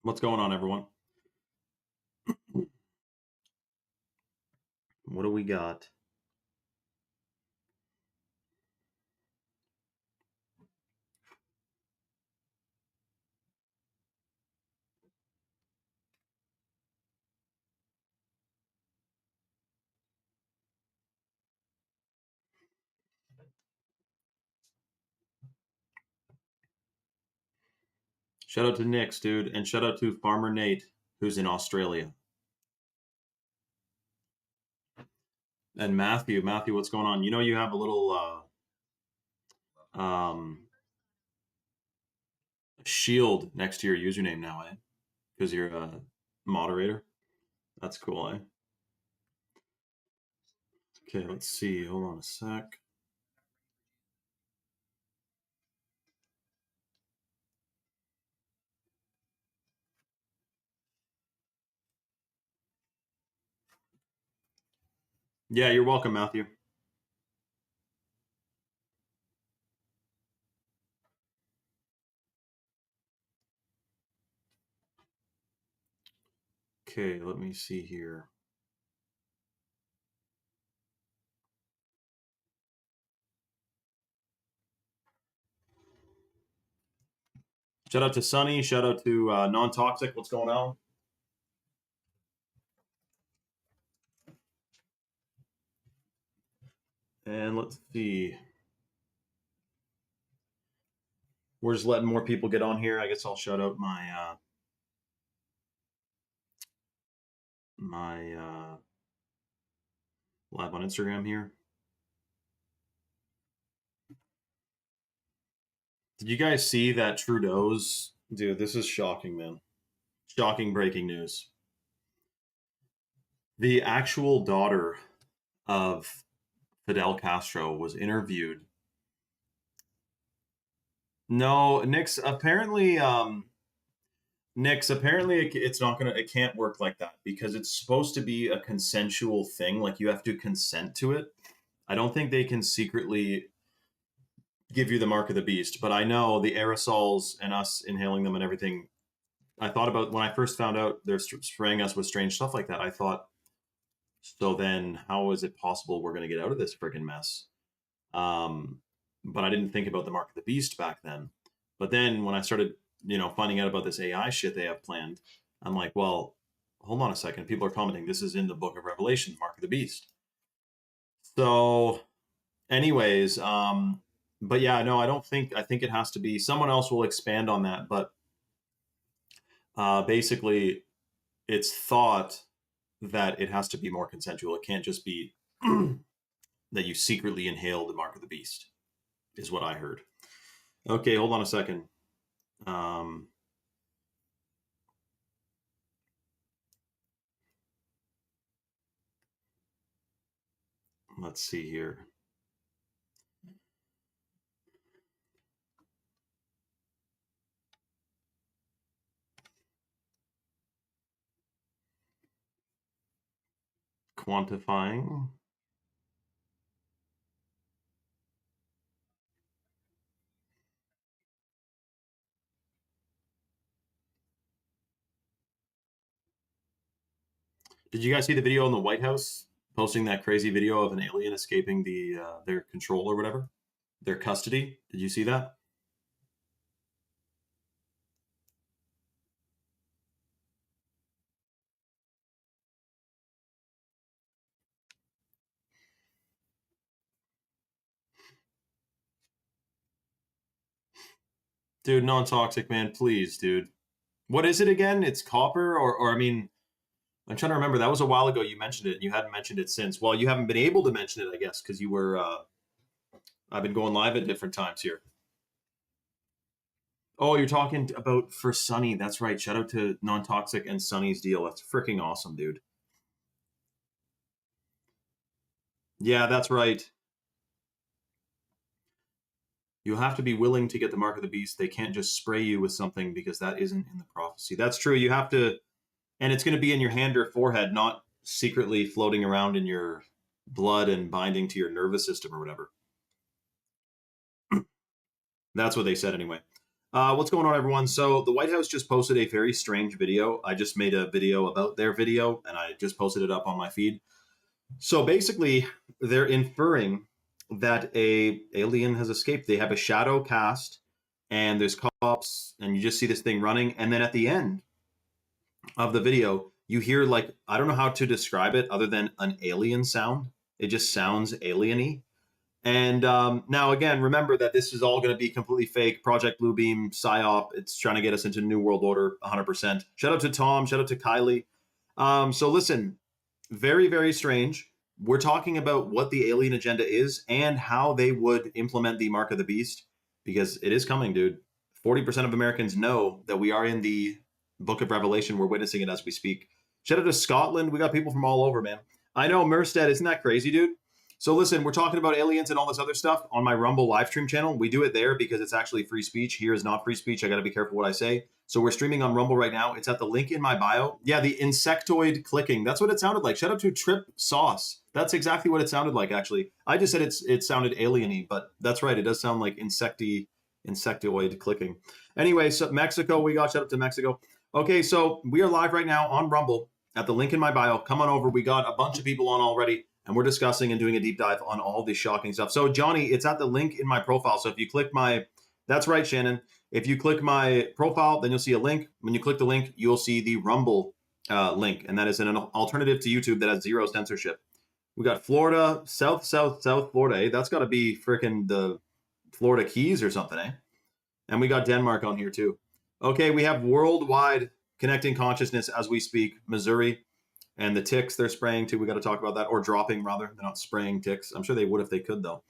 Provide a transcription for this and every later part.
What's going on, everyone? What do we got? Shout out to Nix, dude, and shout out to Farmer Nate, who's in Australia. And Matthew, what's going on? You know you have a little shield next to your username now, eh? Because you're a moderator. That's cool, eh? Okay, let's see. Hold on a sec. Yeah, you're welcome, Matthew. Okay, let me see here. Shout out to Sunny. Shout out to Non-Toxic. What's going on? And let's see. We're just letting more people get on here. I guess I'll shout out my live on Instagram here. Did you guys see that Trudeau's dude? This is shocking, man. Shocking breaking news. The actual daughter of Fidel Castro was interviewed. No, Nix, apparently it's not gonna, it can't work like that because it's supposed to be a consensual thing. Like you have to consent to it. I don't think they can secretly give you the mark of the beast, but I know the aerosols and us inhaling them and everything. I thought about when I first found out they're spraying us with strange stuff like that. I thought, so then how is it possible we're going to get out of this freaking mess? Um, but I didn't think about the mark of the beast back then. But then when I started, finding out about this AI shit they have planned, I'm like, well, hold on a second. People are commenting this is in the Book of Revelation, mark of the beast. So, anyways, but yeah, no, I don't think. I think it has to be someone else will expand on that. But basically, it's thought that it has to be more consensual. It can't just be that you secretly inhale the mark of the beast, is what I heard. Okay, hold on a second. Um, let's see here. Quantifying. Did you guys see the video in the White House posting that crazy video of an alien escaping their control or whatever, their custody? Did you see that? Dude, non-toxic man, please, dude. What is it again? It's copper, or I mean, I'm trying to remember. That was a while ago. You mentioned it, and you hadn't mentioned it since. Well, you haven't been able to mention it, I guess, because you were. I've been going live at different times here. Oh, you're talking about for Sunny. That's right. Shout out to Non-Toxic and Sunny's deal. That's freaking awesome, dude. Yeah, that's right. You have to be willing to get the mark of the beast. They can't just spray you with something because that isn't in the prophecy. That's true. You have to, and it's going to be in your hand or forehead, not secretly floating around in your blood and binding to your nervous system or whatever. That's what they said anyway. What's going on, everyone? So the White House just posted a very strange video. I just made a video about their video, and I just posted it up on my feed. So basically, they're inferring that a alien has escaped. They have a shadow cast, and there's cops, and you just see this thing running, and then at the end of the video, you hear like I don't know how to describe it other than an alien sound. It just sounds alieny. And now, again, remember that this is all going to be completely fake. Project Bluebeam, PSYOP. It's trying to get us into New World Order 100%. Shout out to Tom. Shout out to Kylie. So listen, very, very strange. We're talking about what the alien agenda is and how they would implement the Mark of the Beast, because it is coming, dude. 40% of Americans know that we are in the Book of Revelation. We're witnessing it as we speak. Shout out to Scotland. We got people from all over, man. I know, Merstead. Isn't that crazy, dude? So listen, we're talking about aliens and all this other stuff on my Rumble live stream channel. We do it there because it's actually free speech. Here is not free speech. I got to be careful what I say. So we're streaming on Rumble right now. It's at the link in my bio. Yeah, the insectoid clicking. That's what it sounded like. Shout out to Trip Sauce. That's exactly what it sounded like, actually. I just said it sounded alien-y, but that's right. It does sound like insectoid clicking. Anyway, so Mexico, we got shout out to Mexico. Okay, so we are live right now on Rumble at the link in my bio. Come on over. We got a bunch of people on already, and we're discussing and doing a deep dive on all this shocking stuff. So, Johnny, it's at the link in my profile. So if you click that's right, Shannon. If you click my profile, then you'll see a link. When you click the link, you'll see the Rumble link, and that is an alternative to YouTube that has zero censorship. We got Florida, South Florida. That's got to be freaking the Florida Keys or something, eh? And we got Denmark on here too. Okay, we have worldwide connecting consciousness as we speak. Missouri. And the ticks they're spraying too. We got to talk about that, or dropping rather. They're not spraying ticks. I'm sure they would if they could, though.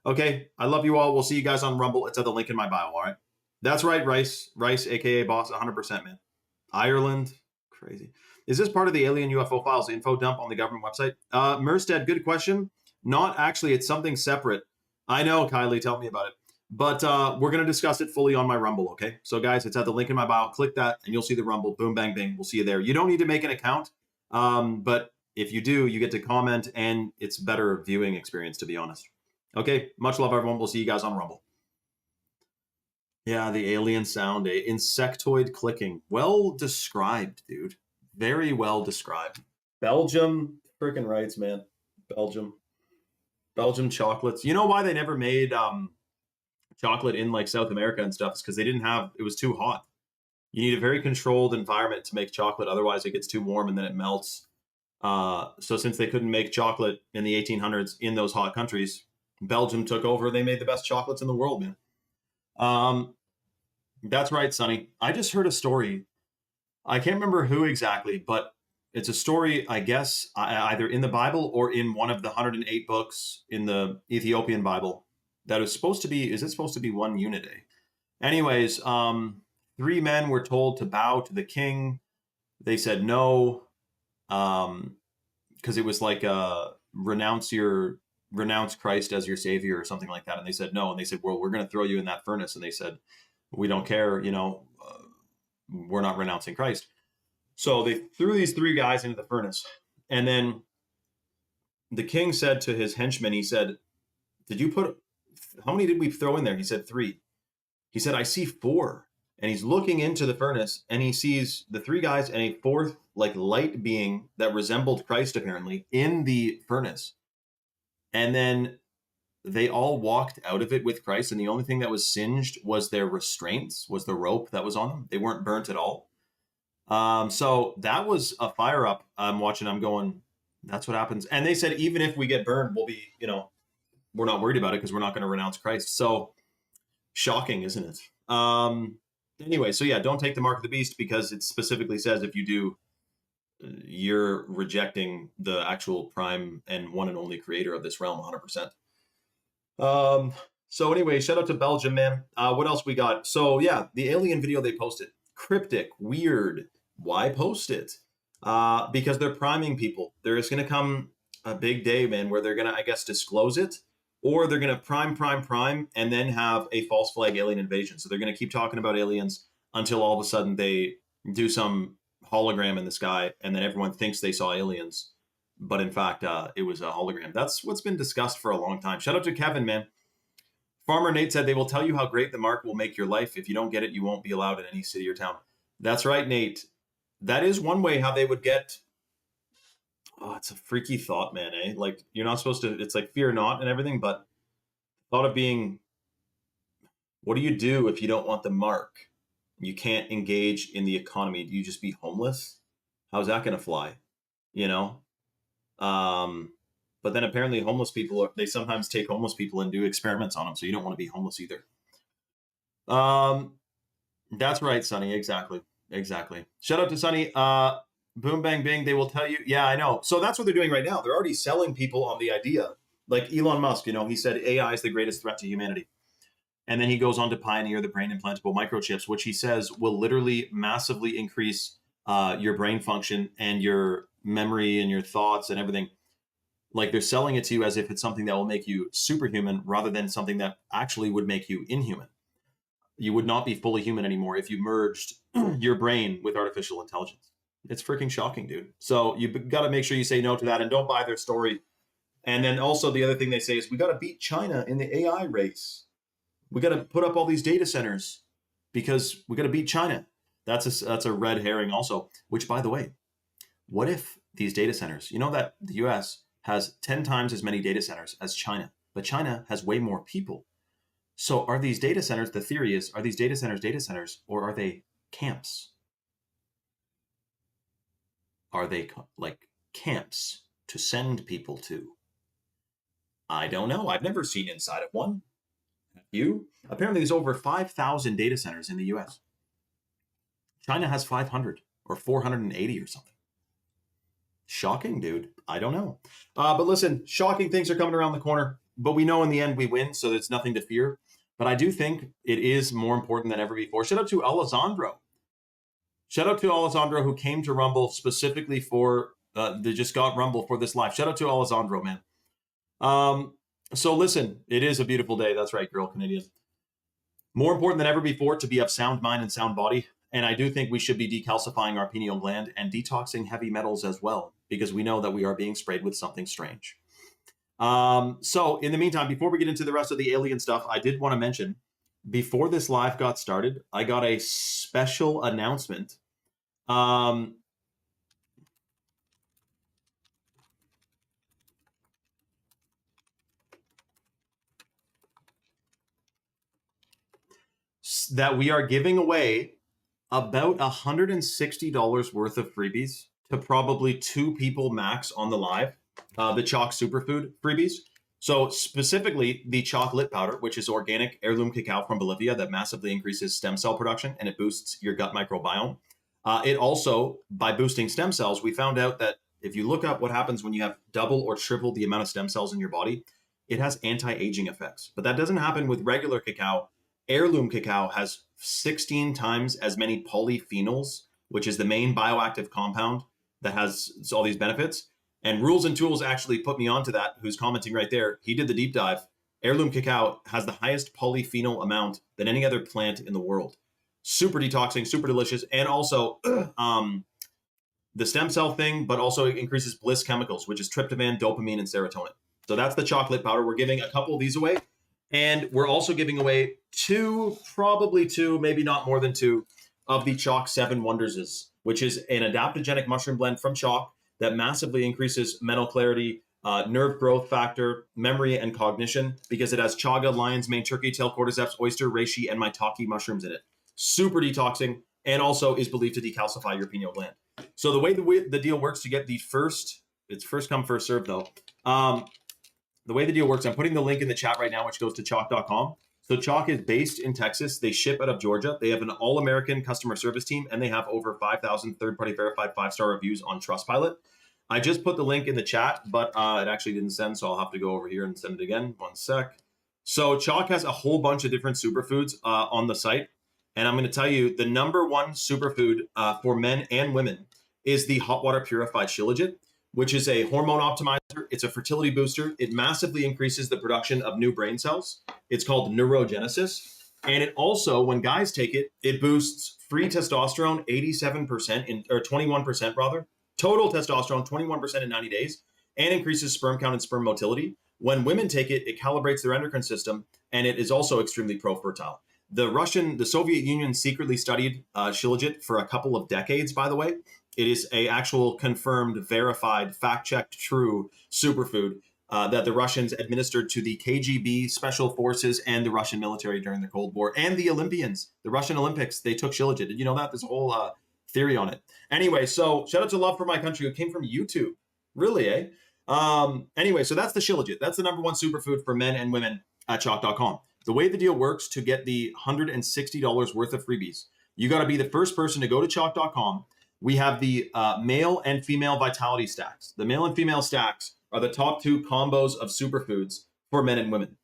Okay, I love you all. We'll see you guys on Rumble. It's at the link in my bio. All right. That's right, Rice, aka Boss, 100%, man. Ireland, crazy. Is this part of the alien UFO files info dump on the government website? Merstead, good question. Not actually. It's something separate. I know, Kylie. Tell me about it. But we're going to discuss it fully on my Rumble, okay? So, guys, it's at the link in my bio. Click that, and you'll see the Rumble. Boom, bang, bing. We'll see you there. You don't need to make an account. But if you do, you get to comment, and it's better viewing experience, to be honest. Okay, much love, everyone. We'll see you guys on Rumble. Yeah, the alien sound, insectoid clicking. Well described, dude. Very well described. Belgium, freaking rights, man. Belgium chocolates. You know why they never made chocolate in like South America and stuff? Is because it was too hot. You need a very controlled environment to make chocolate. Otherwise, it gets too warm and then it melts. So since they couldn't make chocolate in the 1800s in those hot countries, Belgium took over. They made the best chocolates in the world, man. That's right, Sonny. I just heard a story. I can't remember who exactly, but it's a story, I guess, either in the Bible or in one of the 108 books in the Ethiopian Bible that is supposed to be one unit day. Anyways, 3 men were told to bow to the king. They said no, because it was like renounce Christ as your savior or something like that. And they said no, and they said, well, we're going to throw you in that furnace. And they said, we don't care, we're not renouncing Christ. So they threw these 3 guys into the furnace, and then the king said to his henchmen, he said, how many did we throw in there? He said 3. He said, I see 4. And he's looking into the furnace, and he sees the 3 guys and a 4th like light being that resembled Christ apparently in the furnace. And then they all walked out of it with Christ, and the only thing that was singed was their restraints, was the rope that was on them. They weren't burnt at all. So that was a fire up. I'm watching, I'm going, that's what happens. And they said, even if we get burned, we'll be, we're not worried about it because we're not going to renounce Christ. So shocking, isn't it? Anyway, so yeah, don't take the mark of the beast, because it specifically says if you do, you're rejecting the actual prime and one and only creator of this realm 100%. So anyway, shout out to Belgium, man. What else we got? So yeah, the alien video they posted, cryptic, weird. Why post it? Because they're priming people. There is going to come a big day, man, where they're going to, I guess, disclose it, or they're going to prime, and then have a false flag alien invasion. So they're going to keep talking about aliens until all of a sudden they do some hologram in the sky, and then everyone thinks they saw aliens, but in fact, it was a hologram. That's what's been discussed for a long time. Shout out to Kevin, man. Farmer Nate said they will tell you how great the mark will make your life. If you don't get it, you won't be allowed in any city or town. That's right, Nate. That is one way how they would get. Oh, it's a freaky thought, man. Eh? Like you're not supposed to. It's like fear not and everything, but thought of being. What do you do if you don't want the mark? You can't engage in the economy. Do you just be homeless? How's that going to fly? You know. But then apparently homeless people they sometimes take homeless people and do experiments on them, so you don't want to be homeless either. That's right, Sonny. Exactly. Shout out to Sonny. Boom bang bing. They will tell you. Yeah, I know. So that's what they're doing right now. They're already selling people on the idea. Like Elon Musk, he said AI is the greatest threat to humanity. And then he goes on to pioneer the brain implantable microchips, which he says will literally massively increase your brain function and your memory and your thoughts and everything. Like they're selling it to you as if it's something that will make you superhuman rather than something that actually would make you inhuman. You would not be fully human anymore if you merged your brain with artificial intelligence. It's freaking shocking, dude. So you've got to make sure you say no to that and don't buy their story. And then also the other thing they say is we got to beat China in the AI race. We got to put up all these data centers because we got to beat China. That's a red herring also, which by the way, what if these data centers, that the US has 10 times as many data centers as China, but China has way more people. So are these data centers, the theory is, are these data centers, or are they camps? Are they like camps to send people to? I don't know. I've never seen inside of one. Have you? Apparently there's over 5,000 data centers in the US. China has 500 or 480 or something. Shocking, dude. I don't know. But listen, shocking things are coming around the corner, but we know in the end we win, so there's nothing to fear. But I do think it is more important than ever before. Shout out to Alessandro. Who came to Rumble specifically for, they just got Rumble for this live. Shout out to Alessandro, man. So listen, it is a beautiful day. That's right, girl Canadian. More important than ever before to be of sound mind and sound body. And I do think we should be decalcifying our pineal gland and detoxing heavy metals as well, because we know that we are being sprayed with something strange. So in the meantime, before we get into the rest of the alien stuff, I did want to mention, before this live got started, I got a special announcement. That we are giving away about $160 worth of freebies to probably 2 people max on the live, the Choc Superfood freebies. So specifically the chocolate powder, which is organic heirloom cacao from Bolivia that massively increases stem cell production and it boosts your gut microbiome. It also, by boosting stem cells, we found out that if you look up what happens when you have double or triple the amount of stem cells in your body, it has anti-aging effects. But that doesn't happen with regular cacao. Heirloom cacao has 16 times as many polyphenols, which is the main bioactive compound that has all these benefits. And Rules and Tools actually put me onto that, who's commenting right there. He did the deep dive. Heirloom cacao has the highest polyphenol amount than any other plant in the world. Super detoxing, super delicious, and also the stem cell thing, but also it increases bliss chemicals, which is tryptophan, dopamine, and serotonin. So that's the chocolate powder. We're giving a couple of these away. And we're also giving away probably two, maybe not more than 2, of the Choc 7 Wonders, which is an adaptogenic mushroom blend from Choc that massively increases mental clarity, nerve growth factor, memory, and cognition, because it has chaga, lion's mane, turkey tail, cordyceps, oyster, reishi, and maitake mushrooms in it. Super detoxing, and also is believed to decalcify your pineal gland. So the way the deal works to get the first, it's first come, first serve though. The way the deal works, I'm putting the link in the chat right now, which goes to choc.com. So Choc is based in Texas. They ship out of Georgia. They have an all-American customer service team, and they have over 5,000 third-party verified 5-star reviews on Trustpilot. I just put the link in the chat, but it actually didn't send, so I'll have to go over here and send it again. One sec. So Choc has a whole bunch of different superfoods on the site, and I'm going to tell you the number one superfood for men and women is the hot water purified Shilajit, which is a hormone optimizer. It's a fertility booster. It massively increases the production of new brain cells. It's called neurogenesis. And it also, when guys take it, it boosts free testosterone 87% or 21% rather. Total testosterone 21% in 90 days, and increases sperm count and sperm motility. When women take it, it calibrates their endocrine system, and it is also extremely pro-fertile. The Soviet Union secretly studied Shilajit for a couple of decades, by the way. It is a actual confirmed, verified, fact-checked, true superfood that the Russians administered to the KGB special forces and the Russian military during the Cold War, and the Olympians, the Russian Olympics. They took Shilajit. Did you know that? There's a whole theory on it. Anyway, so shout out to Love for My Country, who came from YouTube. Really, eh? Anyway, so that's the Shilajit. That's the number one superfood for men and women at Choq.com. The way the deal works to get the $160 worth of freebies, you got to be the first person to go to Choq.com. We have the male and female vitality stacks. The male and female stacks are the top two combos of superfoods for men and women.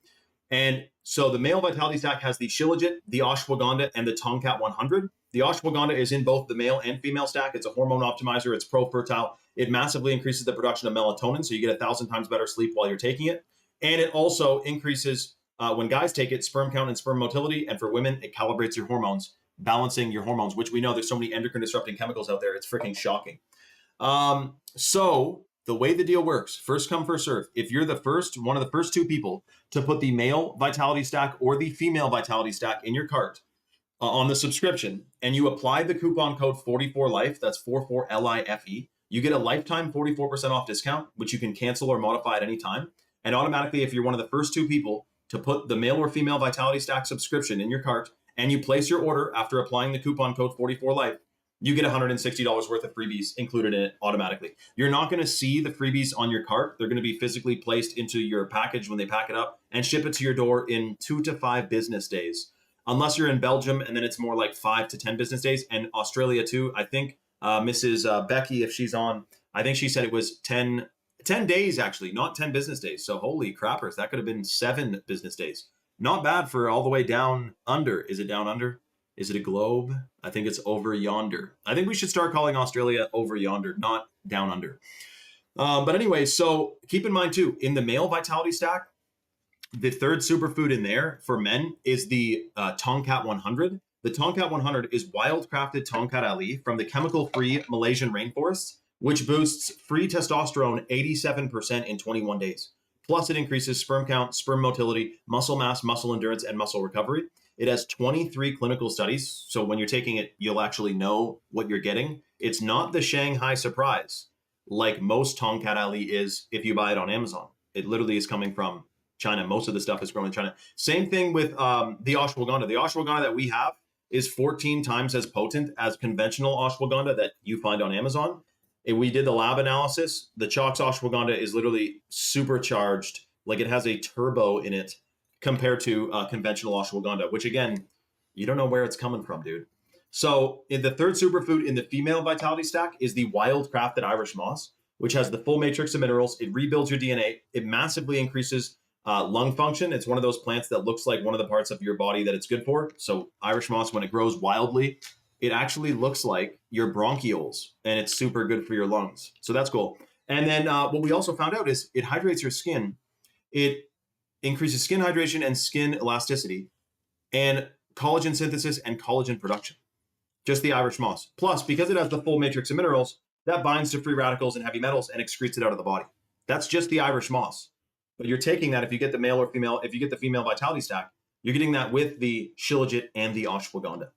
And so the male vitality stack has the Shilajit, the Ashwagandha, and the Tongkat 100. The Ashwagandha is in both the male and female stack. It's a hormone optimizer. It's pro-fertile. It massively increases the production of melatonin, so you get 1,000 times better sleep while you're taking it. And it also increases, when guys take it, sperm count and sperm motility. And for women, it calibrates your hormones, balancing your hormones, which we know there's so many endocrine disrupting chemicals out there. It's freaking shocking. So the way the deal works, first come, first serve. If you're one of the first two people to put the male vitality stack or the female vitality stack in your cart on the subscription, and you apply the coupon code 44LIFE, that's 44LIFE, you get a lifetime 44% off discount, which you can cancel or modify at any time. And automatically, if you're one of the first two people to put the male or female vitality stack subscription in your cart, and you place your order after applying the coupon code 44LIFE, you get $160 worth of freebies included in it automatically. You're not going to see the freebies on your cart. They're going to be physically placed into your package when they pack it up and ship it to your door in 2 to 5 business days. Unless you're in Belgium, and then it's more like 5 to 10 business days. And Australia too. I think Mrs. Becky, if she's on, I think she said it was 10 days actually, not 10 business days. So holy crappers, that could have been 7 business days. Not bad for all the way down under. Is it down under? Is it a globe? I think it's over yonder. I think we should start calling Australia over yonder, not down under. But anyway, so keep in mind too, in the male vitality stack, the third superfood in there for men is the Tongkat 100. The Tongkat 100 is wild-crafted Tongkat Ali from the chemical-free Malaysian rainforests, which boosts free testosterone 87% in 21 days. Plus, it increases sperm count, sperm motility, muscle mass, muscle endurance, and muscle recovery. It has 23 clinical studies, so when you're taking it, you'll actually know what you're getting. It's not the Shanghai surprise like most Tongkat Ali is if you buy it on Amazon. It literally is coming from China. Most of the stuff is grown in China. Same thing with the ashwagandha. The ashwagandha that we have is 14 times as potent as conventional ashwagandha that you find on Amazon. And we did the lab analysis. The Choq's ashwagandha is literally supercharged, like it has a turbo in it compared to conventional ashwagandha, which again, you don't know where it's coming from, dude. So in the third superfood in the female vitality stack is the wild crafted Irish moss, which has the full matrix of minerals. It rebuilds your DNA. It massively increases lung function. It's one of those plants that looks like one of the parts of your body that it's good for. So Irish moss, when it grows wildly, it actually looks like your bronchioles, and it's super good for your lungs. So that's cool. And then what we also found out is it hydrates your skin. It increases skin hydration and skin elasticity and collagen synthesis and collagen production. Just the Irish moss. Plus, because it has the full matrix of minerals, that binds to free radicals and heavy metals and excretes it out of the body. That's just the Irish moss. But you're taking that, if you get the male or female, if you get the female vitality stack, you're getting that with the Shilajit and the ashwagandha.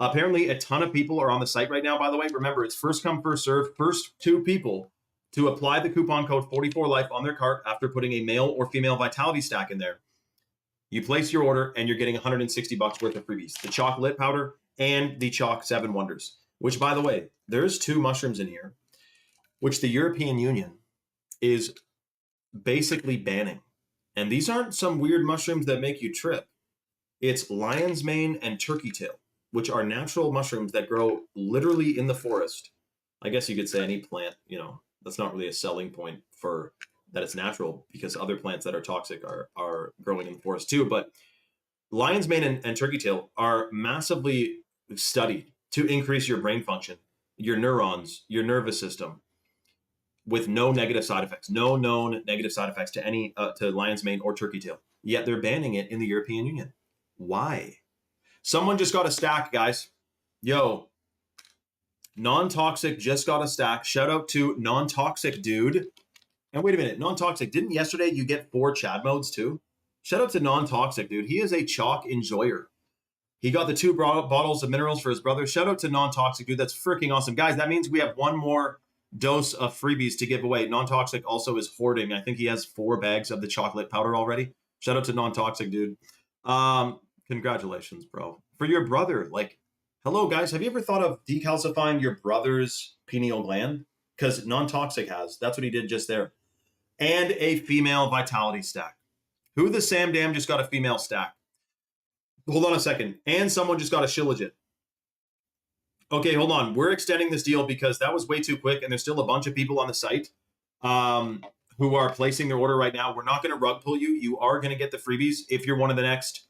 Apparently, a ton of people are on the site right now, by the way. Remember, it's first come, first serve. First 2 people to apply the coupon code 44LIFE on their cart after putting a male or female vitality stack in there. You place your order and you're getting $160 worth of freebies. The Choq Lit Powder and the Choq 7 Wonders, which, by the way, there's 2 mushrooms in here, which the European Union is basically banning. And these aren't some weird mushrooms that make you trip. It's lion's mane and turkey tail, which are natural mushrooms that grow literally in the forest. I guess you could say any plant, that's not really a selling point for that it's natural, because other plants that are toxic are growing in the forest too. But lion's mane and turkey tail are massively studied to increase your brain function, your neurons, your nervous system, with no negative side effects, no known negative side effects to any to lion's mane or turkey tail. Yet they're banning it in the European Union. Why? Someone just got a stack, guys. Yo, Non-Toxic just got a stack. Shout out to Non-Toxic dude. And wait a minute, non-toxic. Didn't yesterday you get 4 Chad modes too? Shout out to non-toxic, dude. He is a chalk enjoyer. He got the 2 bottles of minerals for his brother. Shout out to non-toxic, dude. That's freaking awesome. Guys, that means we have 1 more dose of freebies to give away. Non-toxic also is hoarding. I think he has 4 bags of the chocolate powder already. Shout out to non-toxic, dude. Congratulations, bro. For your brother, like, hello, guys. Have you ever thought of decalcifying your brother's pineal gland? Because non-toxic has. That's what he did just there. And a female vitality stack. Who the Sam Dam just got a female stack? Hold on a second. And someone just got a Shilajit. Okay, hold on. We're extending this deal because that was way too quick, and there's still a bunch of people on the site who are placing their order right now. We're not going to rug pull you. You are going to get the freebies if you're one of the next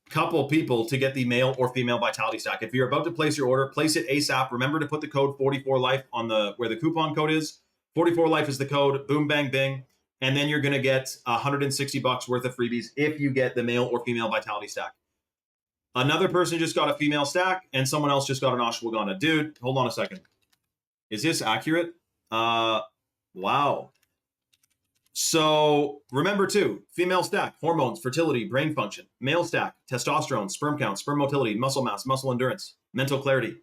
couple people to get the male or female vitality stack. If you're about to place your order, place it ASAP. Remember to put the code 44life on the where the coupon code is. 44life is the code. Boom, bang, bing. And then you're going to get $160 worth of freebies if you get the male or female vitality stack. Another person just got a female stack, and someone else just got an ashwagandha. Dude, hold on a second. Is this accurate? Wow. So remember too, female stack, hormones, fertility, brain function. Male stack, testosterone, sperm count, sperm motility, muscle mass, muscle endurance, mental clarity.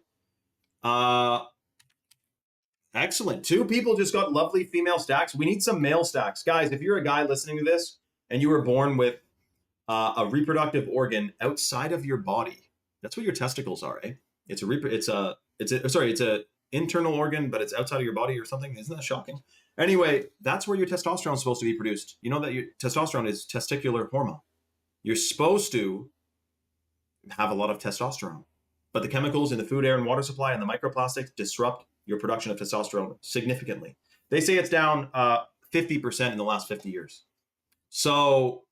Excellent. 2 people just got lovely female stacks. We need some male stacks. Guys, if you're a guy listening to this and you were born with a reproductive organ outside of your body. That's what your testicles are, eh? It's a internal organ, but it's outside of your body or something. Isn't that shocking? Anyway, that's where your testosterone is supposed to be produced. You know that your testosterone is testicular hormone. You're supposed to have a lot of testosterone, but the chemicals in the food, air, and water supply and the microplastics disrupt your production of testosterone significantly. They say it's down 50% in the last 50 years. So,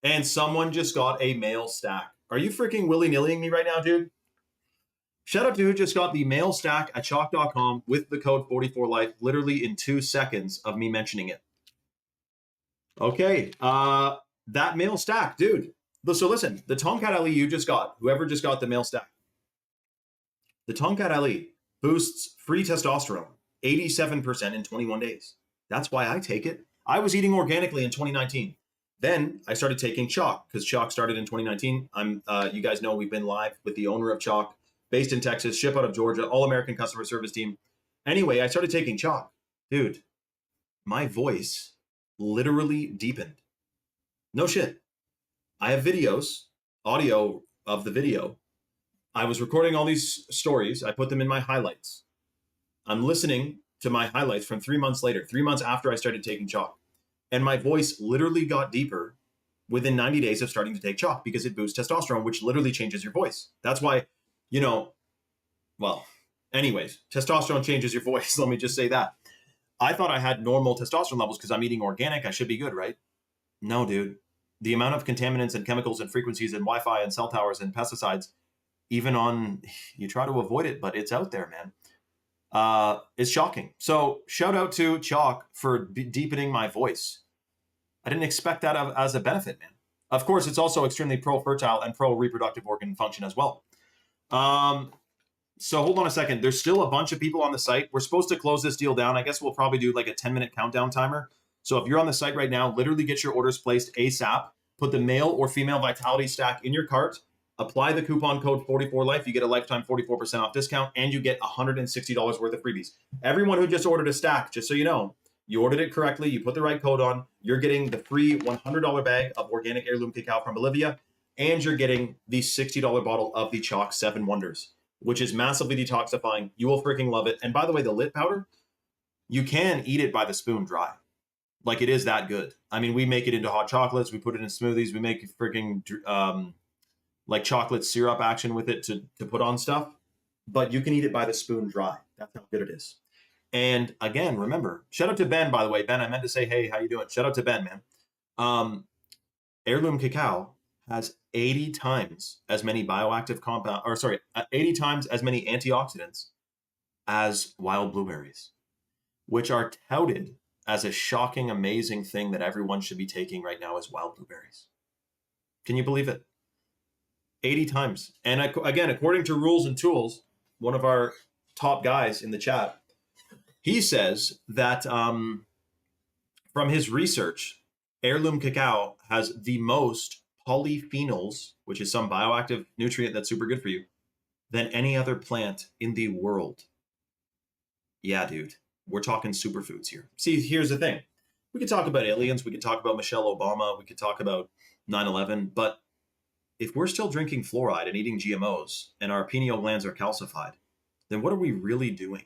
and someone just got a male stack. Are you freaking willy-nillying me right now, dude? Shout out to who just got the male stack at chalk.com with the code 44life literally in 2 seconds of me mentioning it. Okay, that male stack, dude. So listen, the Tongkat Ali you just got, whoever just got the male stack, the Tongkat Ali boosts free testosterone 87% in 21 days. That's why I take it. I was eating organically in 2019. Then I started taking Chalk because Chalk started in 2019. You guys know we've been live with the owner of Chalk, based in Texas, ship out of Georgia, all-American customer service team. Anyway, I started taking Chalk. Dude, my voice literally deepened. No shit. I have videos, audio of the video. I was recording all these stories. I put them in my highlights. I'm listening to my highlights from 3 months later, 3 months after I started taking Chalk. And my voice literally got deeper within 90 days of starting to take Chalk because it boosts testosterone, which literally changes your voice. That's why, anyways, testosterone changes your voice. Let me just say that. I thought I had normal testosterone levels because I'm eating organic. I should be good, right? No, dude. The amount of contaminants and chemicals and frequencies and Wi-Fi and cell towers and pesticides, you try to avoid it, but it's out there, man. Is shocking. So shout out to Chalk for deepening my voice. I didn't expect that as a benefit, man. Of course, it's also extremely pro-fertile and pro-reproductive organ function as well. So hold on a second. There's still a bunch of people on the site. We're supposed to close this deal down. I guess we'll probably do like a 10-minute countdown timer. So if you're on the site right now, literally get your orders placed ASAP. Put the male or female vitality stack in your cart. Apply the coupon code 44life. You get a lifetime 44% off discount, and you get $160 worth of freebies. Everyone who just ordered a stack, just so you know, you ordered it correctly. You put the right code on. You're getting the free $100 bag of organic heirloom cacao from Bolivia, and you're getting the $60 bottle of the Chalk 7 Wonders, which is massively detoxifying. You will freaking love it. And by the way, the lit powder, you can eat it by the spoon dry. Like, it is that good. I mean, we make it into hot chocolates. We put it in smoothies. We make freaking like chocolate syrup action with it to put on stuff. But you can eat it by the spoon dry. That's how good it is. And again, remember, shout out to Ben, by the way. Ben, I meant to say, hey, how you doing? Shout out to Ben, man. Heirloom cacao has 80 times as many bioactive 80 times as many antioxidants as wild blueberries, which are touted as a shocking, amazing thing that everyone should be taking right now as wild blueberries. Can you believe it? 80 times. And again, according to Rules and Tools, one of our top guys in the chat, he says that from From his research, heirloom cacao has the most polyphenols, which is some bioactive nutrient that's super good for you, than any other plant in the world. Yeah, dude, we're talking superfoods here. See, here's the thing. We could talk about aliens, we could talk about Michelle Obama, we could talk about 9/11, but if we're still drinking fluoride and eating GMOs and our pineal glands are calcified, then what are we really doing?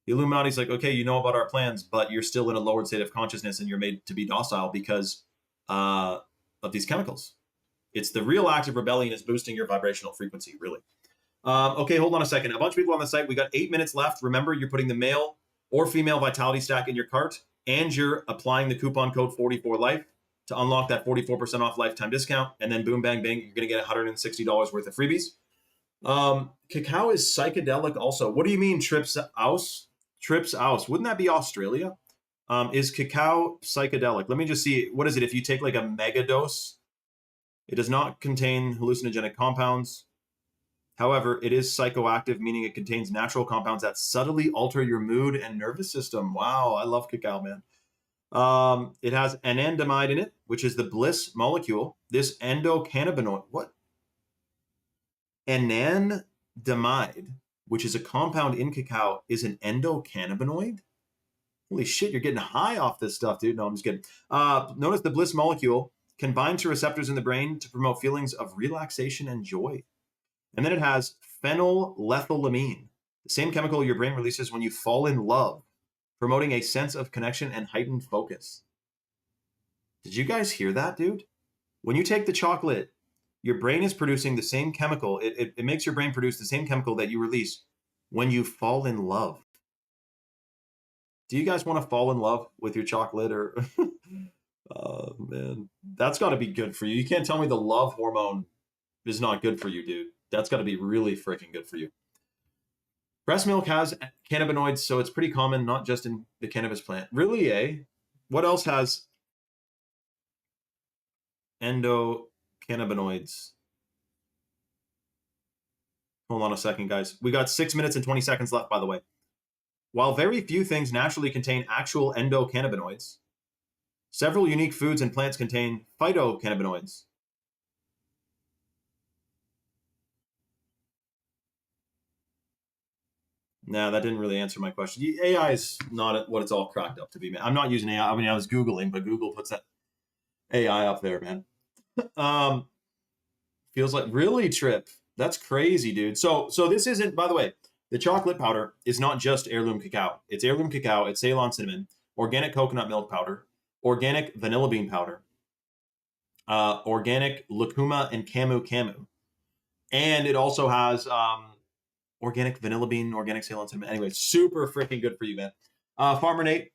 The Illuminati's like, okay, you know about our plans, but you're still in a lowered state of consciousness and you're made to be docile because of these chemicals. It's the real act of rebellion is boosting your vibrational frequency, really. Okay, hold on a second. A bunch of people on the site. We got 8 minutes left. Remember, you're putting the male or female Vitality Stack in your cart, and you're applying the coupon code 44Life to unlock that 44% off lifetime discount. And then boom, bang, bang, you're going to get $160 worth of freebies. Cacao is psychedelic also. What do you mean, Trips Aus? Trips Aus. Wouldn't that be Australia? Is cacao psychedelic? Let me just see. What is it? If you take like a mega dose, it does not contain hallucinogenic compounds. However, it is psychoactive, meaning it contains natural compounds that subtly alter your mood and nervous system. Wow, I love cacao, man. It has anandamide in it, which is the bliss molecule. This endocannabinoid, what? Anandamide, which is a compound in cacao, is an endocannabinoid? Holy shit, you're getting high off this stuff, dude. No, I'm just kidding. Notice the bliss molecule can bind to receptors in the brain to promote feelings of relaxation and joy. And then it has phenylethylamine, the same chemical your brain releases when you fall in love, promoting a sense of connection and heightened focus. Did you guys hear that, dude? When you take the chocolate, your brain is producing the same chemical. It makes your brain produce the same chemical that you release when you fall in love. Do you guys want to fall in love with your chocolate or... Oh, man. That's got to be good for you. You can't tell me the love hormone is not good for you, dude. That's got to be really freaking good for you. Breast milk has cannabinoids, so it's pretty common, not just in the cannabis plant. Really, eh? What else has endocannabinoids? Hold on a second, guys. We got 6 minutes and 20 seconds left, by the way. While very few things naturally contain actual endocannabinoids, several unique foods and plants contain phytocannabinoids. No, that didn't really answer my question. AI is not what it's all cracked up to be, man. I'm not using AI. I mean, I was Googling, but Google puts that AI up there, man. Feels like really Trip. That's crazy, dude. So this isn't, by the way, the chocolate powder is not just heirloom cacao. It's heirloom cacao, it's Ceylon cinnamon, organic coconut milk powder, organic vanilla bean powder, organic lucuma and camu camu. And it also has organic vanilla bean, organic Ceylon cinnamon. Anyway, super freaking good for you, man. Farmer Nate,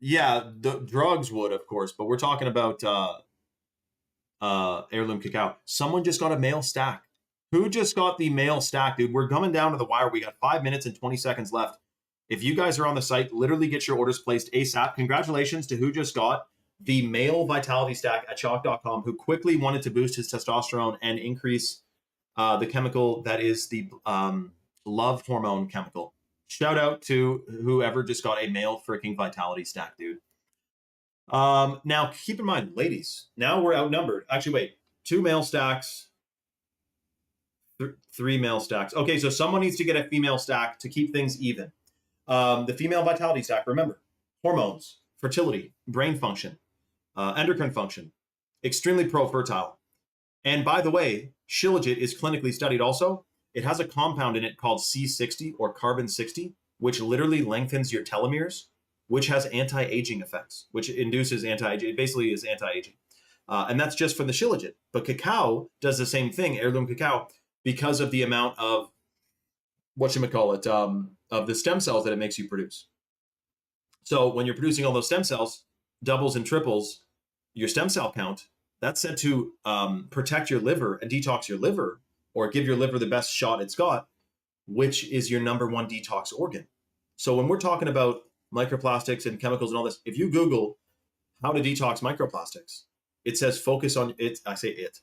yeah, the drugs would, of course, but we're talking about heirloom cacao. Someone just got a mail stack. Who just got the mail stack, dude? We're coming down to the wire. We got 5 minutes and 20 seconds left. If you guys are on the site, literally get your orders placed ASAP. Congratulations to who just got the male vitality stack at chalk.com, who quickly wanted to boost his testosterone and increase the chemical that is the love hormone chemical. Shout out to whoever just got a male freaking vitality stack, dude. Now, keep in mind, ladies, now we're outnumbered. Actually, wait, 2 male stacks, 3 male stacks. Okay, so someone needs to get a female stack to keep things even. The female vitality stack, remember, hormones, fertility, brain function, endocrine function, extremely pro-fertile. And by the way, Shilajit is clinically studied also. It has a compound in it called C60 or carbon 60, which literally lengthens your telomeres, which has anti-aging effects, which induces anti-aging. It basically is anti-aging. And that's just from the Shilajit. But cacao does the same thing, heirloom cacao, because of the amount of, of the stem cells that it makes you produce. So when you're producing all those stem cells, doubles and triples your stem cell count, that's said to protect your liver and detox your liver, or give your liver the best shot it's got, which is your number 1 detox organ. So when we're talking about microplastics and chemicals and all this, if you Google how to detox microplastics, it says focus on it. I say it.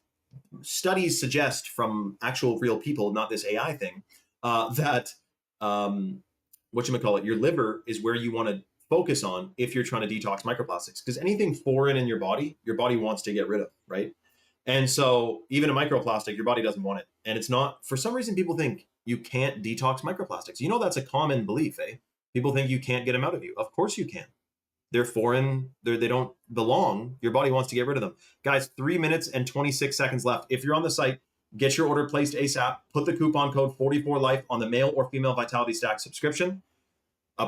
Studies suggest from actual real people, not this AI thing, that your liver is where you want to focus on if you're trying to detox microplastics, because anything foreign in your body wants to get rid of, right? And so even a microplastic, your body doesn't want it. And it's not, for some reason, people think you can't detox microplastics. You know, that's a common belief, eh? People think you can't get them out of you. Of course you can. They're foreign. They don't belong. Your body wants to get rid of them. Guys, 3 minutes and 26 seconds left. If you're on the site, get your order placed ASAP. Put the coupon code 44life on the male or female Vitality Stack subscription.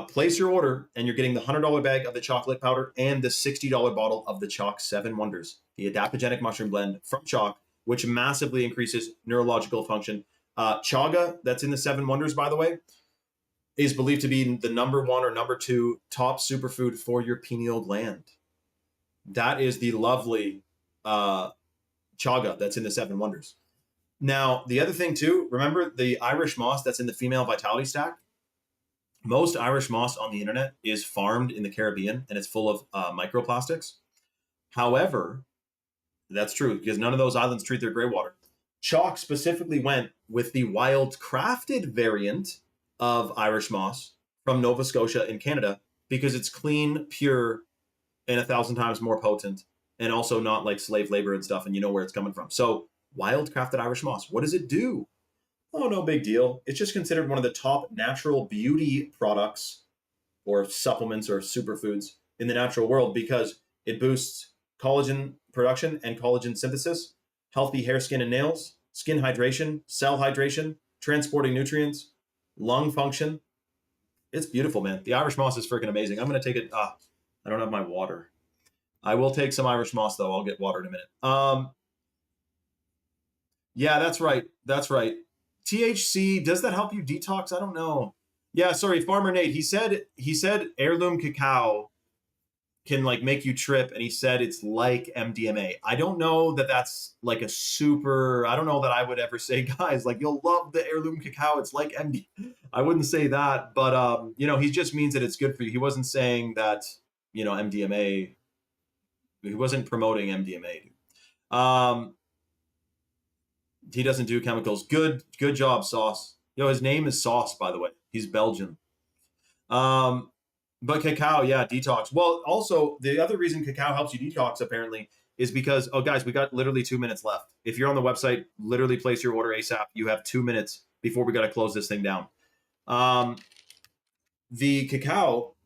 Place your order, and you're getting the $100 bag of the chocolate powder and the $60 bottle of the Choq 7 Wonders, the adaptogenic mushroom blend from Choq, which massively increases neurological function. Chaga, that's in the 7 Wonders, by the way, is believed to be the #1 or #2 top superfood for your pineal gland. That is the lovely chaga that's in the 7 Wonders. Now, the other thing too, remember the Irish moss that's in the female Vitality Stack? Most Irish moss on the internet is farmed in the Caribbean, and it's full of microplastics. However, that's true because none of those islands treat their gray water. Choq specifically went with the wild crafted variant of Irish moss from Nova Scotia in Canada because it's clean, pure, and 1,000 times more potent, and also not like slave labor and stuff, and you know where it's coming from. So wild crafted Irish moss, what does it do? Oh, no big deal. It's just considered one of the top natural beauty products or supplements or superfoods in the natural world because it boosts collagen production and collagen synthesis, healthy hair, skin, and nails, skin hydration, cell hydration, transporting nutrients, lung function. It's beautiful, man. The Irish moss is freaking amazing. I'm going to take it. I don't have my water. I will take some Irish moss, though. I'll get water in a minute. Yeah, that's right. That's right. THC, does that help you detox? I don't know. Yeah, sorry, Farmer Nate. He said heirloom cacao can like make you trip, and he said it's like MDMA. I don't know that that's like a super. I don't know that I would ever say, guys, like you'll love the heirloom cacao. It's like MD. I wouldn't say that, but he just means that it's good for you. He wasn't saying that MDMA. He wasn't promoting MDMA. He doesn't do chemicals. Good job, Sauce. His name is Sauce, by the way. He's Belgian. But cacao, yeah, detox. Well, also, the other reason cacao helps you detox, apparently, is because, guys, we got literally 2 minutes left. If you're on the website, literally place your order ASAP. You have 2 minutes before we got to close this thing down. The cacao,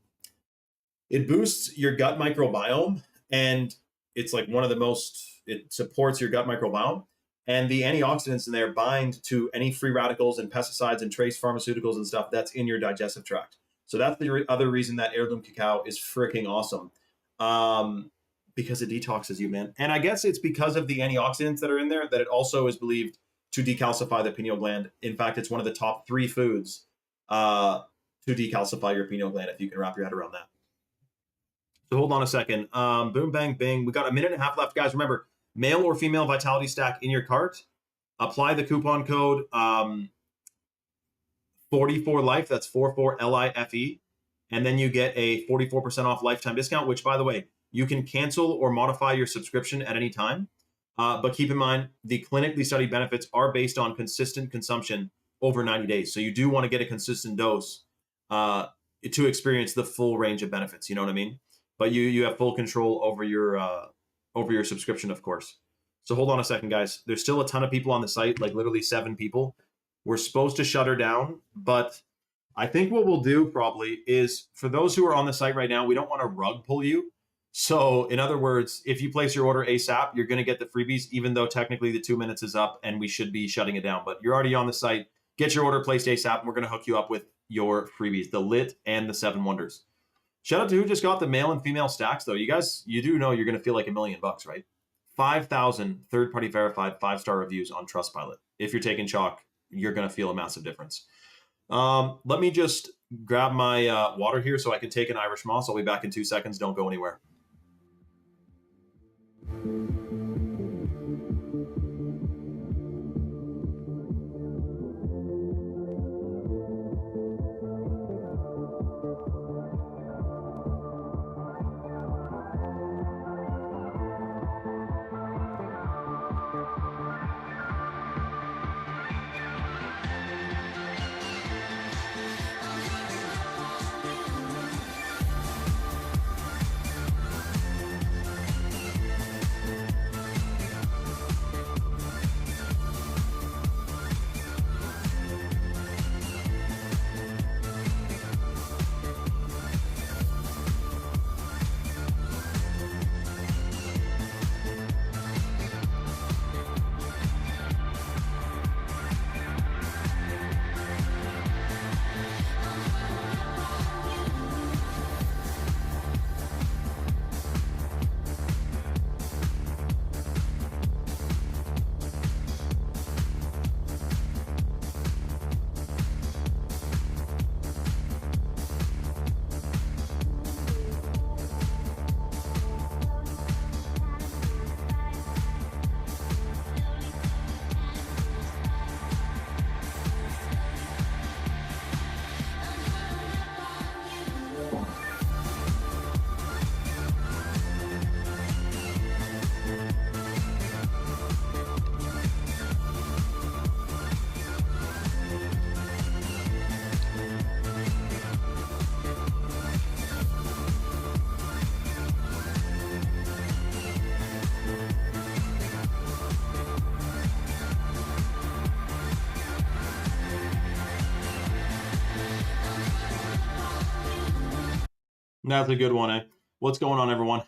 it boosts your gut microbiome, and it's like it supports your gut microbiome. And the antioxidants in there bind to any free radicals and pesticides and trace pharmaceuticals and stuff that's in your digestive tract. So that's the other reason that heirloom cacao is freaking awesome, because it detoxes you, man. And I guess it's because of the antioxidants that are in there that it also is believed to decalcify the pineal gland. In fact, it's one of the top 3 foods to decalcify your pineal gland, if you can wrap your head around that. So hold on a second. Boom, bang, bing. We got a minute and a half left, guys. Remember, male or female Vitality Stack in your cart. Apply the coupon code 44life. That's 44LIFE. And then you get a 44% off lifetime discount, which, by the way, you can cancel or modify your subscription at any time. But keep in mind, the clinically studied benefits are based on consistent consumption over 90 days. So you do want to get a consistent dose to experience the full range of benefits. You know what I mean? But you have full control over your subscription, of course. So hold on a second, guys. There's still a ton of people on the site, like literally 7 people. We're supposed to shut her down, but I think what we'll do probably is, for those who are on the site right now, we don't want to rug pull you. So in other words, if you place your order ASAP, you're going to get the freebies, even though technically the 2 minutes is up and we should be shutting it down. But you're already on the site. Get your order placed ASAP, and we're going to hook you up with your freebies, the Lit and the 7 Wonders. Shout out to who just got the male and female stacks, though. You guys, you do know you're going to feel like $1 million, right? 5,000 third-party verified 5-star reviews on Trustpilot. If you're taking Choq, you're going to feel a massive difference. Let me just grab my water here so I can take an Irish moss. I'll be back in 2 seconds. Don't go anywhere. That's a good one, eh? What's going on, everyone?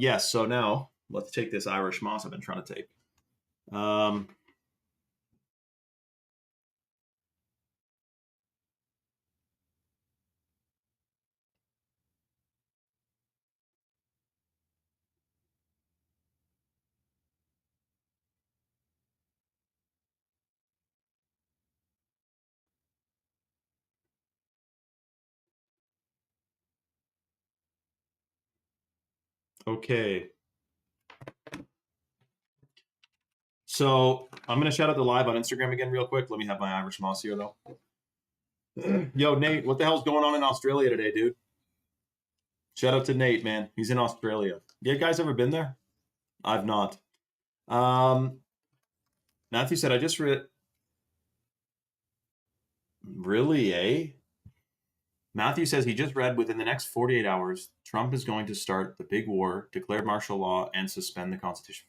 Yes, so now let's take this Irish moss I've been trying to take. Um, okay. So I'm going to shout out the live on Instagram again real quick. Let me have my Irish moss here, though. Yo, Nate, what the hell's going on in Australia today, dude? Shout out to Nate, man. He's in Australia. You guys ever been there? I've not. Um, Matthew said, I just read. Really, eh? Matthew says he just read within the next 48 hours, Trump is going to start the big war, declare martial law, and suspend the Constitution.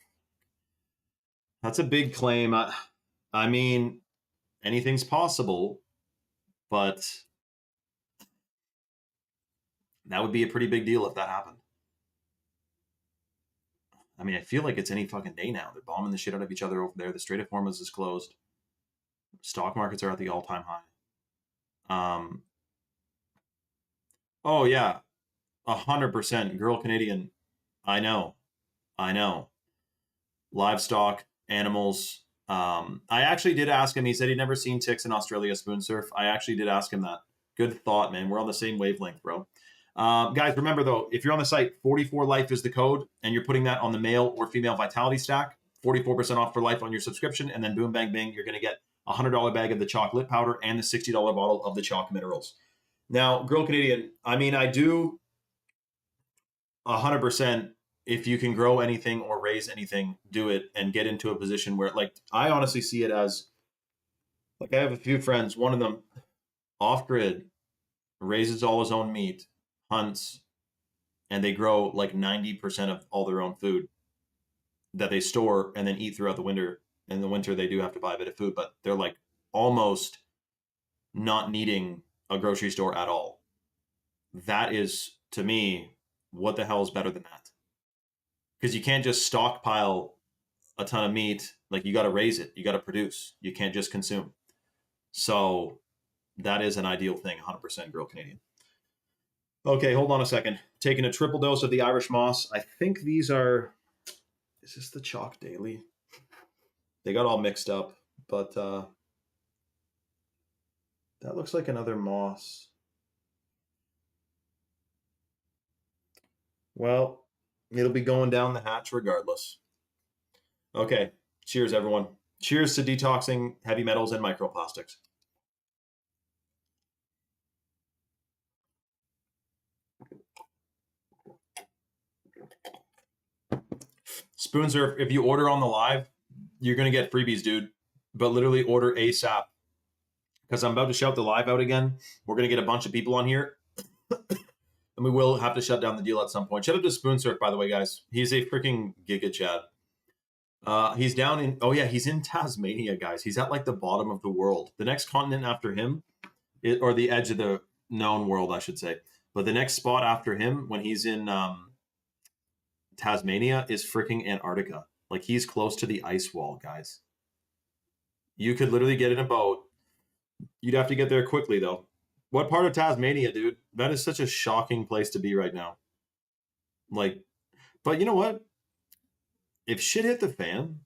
That's a big claim. I mean, anything's possible, but that would be a pretty big deal if that happened. I mean, I feel like it's any fucking day now. They're bombing the shit out of each other over there. The Strait of Hormuz is closed. Stock markets are at the all-time high. Oh yeah, 100%. Girl Canadian. I know. I know. Livestock, animals. I actually did ask him. He said he'd never seen ticks in Australia spoon surf. I actually did ask him that. Good thought, man. We're on the same wavelength, bro. Guys, remember though, if you're on the site, 44 Life is the code, and you're putting that on the male or female vitality stack, 44% off for life on your subscription, and then boom, bang, bing, you're going to get a $100 bag of the chocolate powder and the $60 bottle of the chalk minerals. Now, Girl Canadian, I mean, I do 100%. If you can grow anything or raise anything, do it and get into a position where, like, I honestly see it as, like, I have a few friends, one of them off grid, raises all his own meat, hunts, and they grow like 90% of all their own food that they store and then eat throughout the winter. In the winter, they do have to buy a bit of food, but they're like almost not needing a grocery store at all. That is, to me, what the hell is better than that? Because you can't just stockpile a ton of meat. Like, you got to raise it, you got to produce. You can't just consume. So that is an ideal thing. 100% Girl Canadian. Okay, hold on a second. Taking a triple dose of the Irish moss. I think these are. Is this the Chalk Daily? They got all mixed up, but that looks like another moss. Well, it'll be going down the hatch regardless. Okay, cheers, everyone. Cheers to detoxing heavy metals and microplastics. Spoons are, if you order on the live, you're going to get freebies, dude. But literally order ASAP because I'm about to shout the live out again. We're going to get a bunch of people on here. And we will have to shut down the deal at some point. Shout out to Spoon Surf, by the way, guys. He's a freaking Giga Chad. He's down in, oh yeah, he's in Tasmania, guys. He's at like the bottom of the world. The next continent after him, or the edge of the known world, I should say. But the next spot after him, when he's in Tasmania, is freaking Antarctica. Like, he's close to the ice wall, guys. You could literally get in a boat. You'd have to get there quickly, though. What part of Tasmania, dude? That is such a shocking place to be right now. Like, but you know what? If shit hit the fan,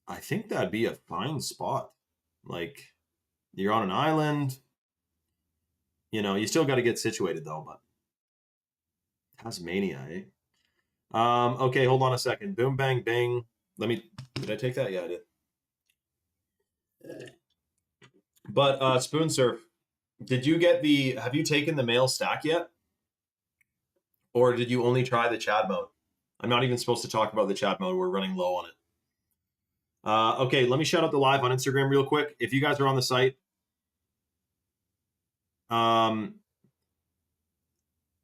I think that'd be a fine spot. Like, you're on an island. You know, you still got to get situated though. But Tasmania, eh? Okay, hold on a second. Boom, bang, bang. Let me. Did I take that? Yeah, I did. But Spoon Surf, did you get the? Have you taken the male stack yet, or did you only try the Chad mode? I'm not even supposed to talk about the Chad mode. We're running low on it. Okay, let me shout out the live on Instagram real quick. If you guys are on the site,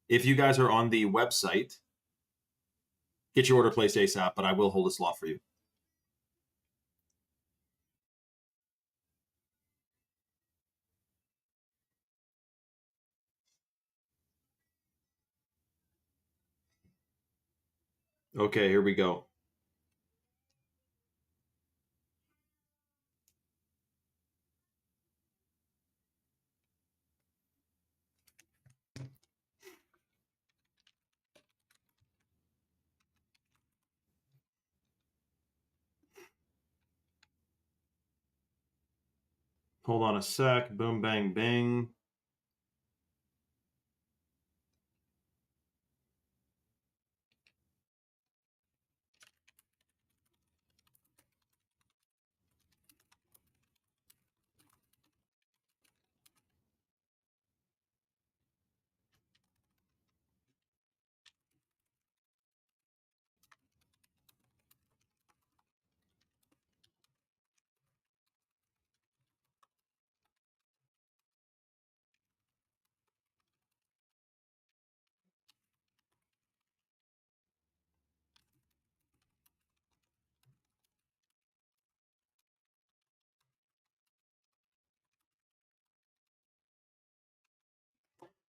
if you guys are on the website, get your order placed ASAP, but I will hold a slot for you. Okay, here we go. Hold on a sec. Boom, bang, bing.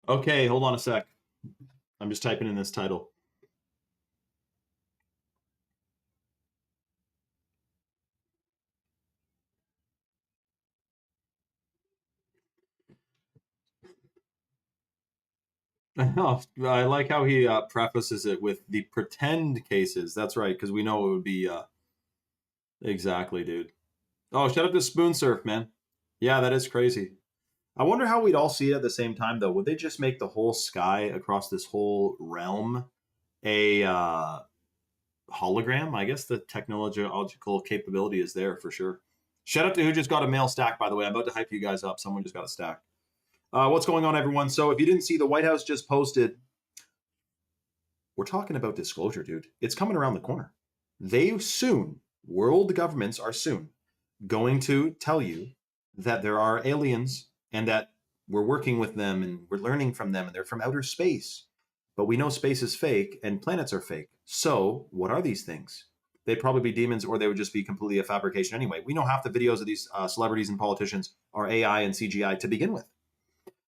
Okay, hold on a sec. I'm just typing in this title. I like how he prefaces it with the pretend cases. That's right, because we know it would be exactly, dude. Oh, shout out to Spoon Surf, man. Yeah, that is crazy. I wonder how we'd all see it at the same time, though. Would they just make the whole sky across this whole realm a hologram? I guess the technological capability is there for sure. Shout out to who just got a mail stack, by the way. I'm about to hype you guys up. Someone just got a stack. What's going on, everyone? So, if you didn't see, the White House just posted. We're talking about disclosure, dude. It's coming around the corner. They soon, world governments are soon going to tell you that there are aliens and that we're working with them and we're learning from them and they're from outer space. But we know space is fake and planets are fake. So, what are these things? They'd probably be demons or they would just be completely a fabrication anyway. We know half the videos of these celebrities and politicians are AI and CGI to begin with.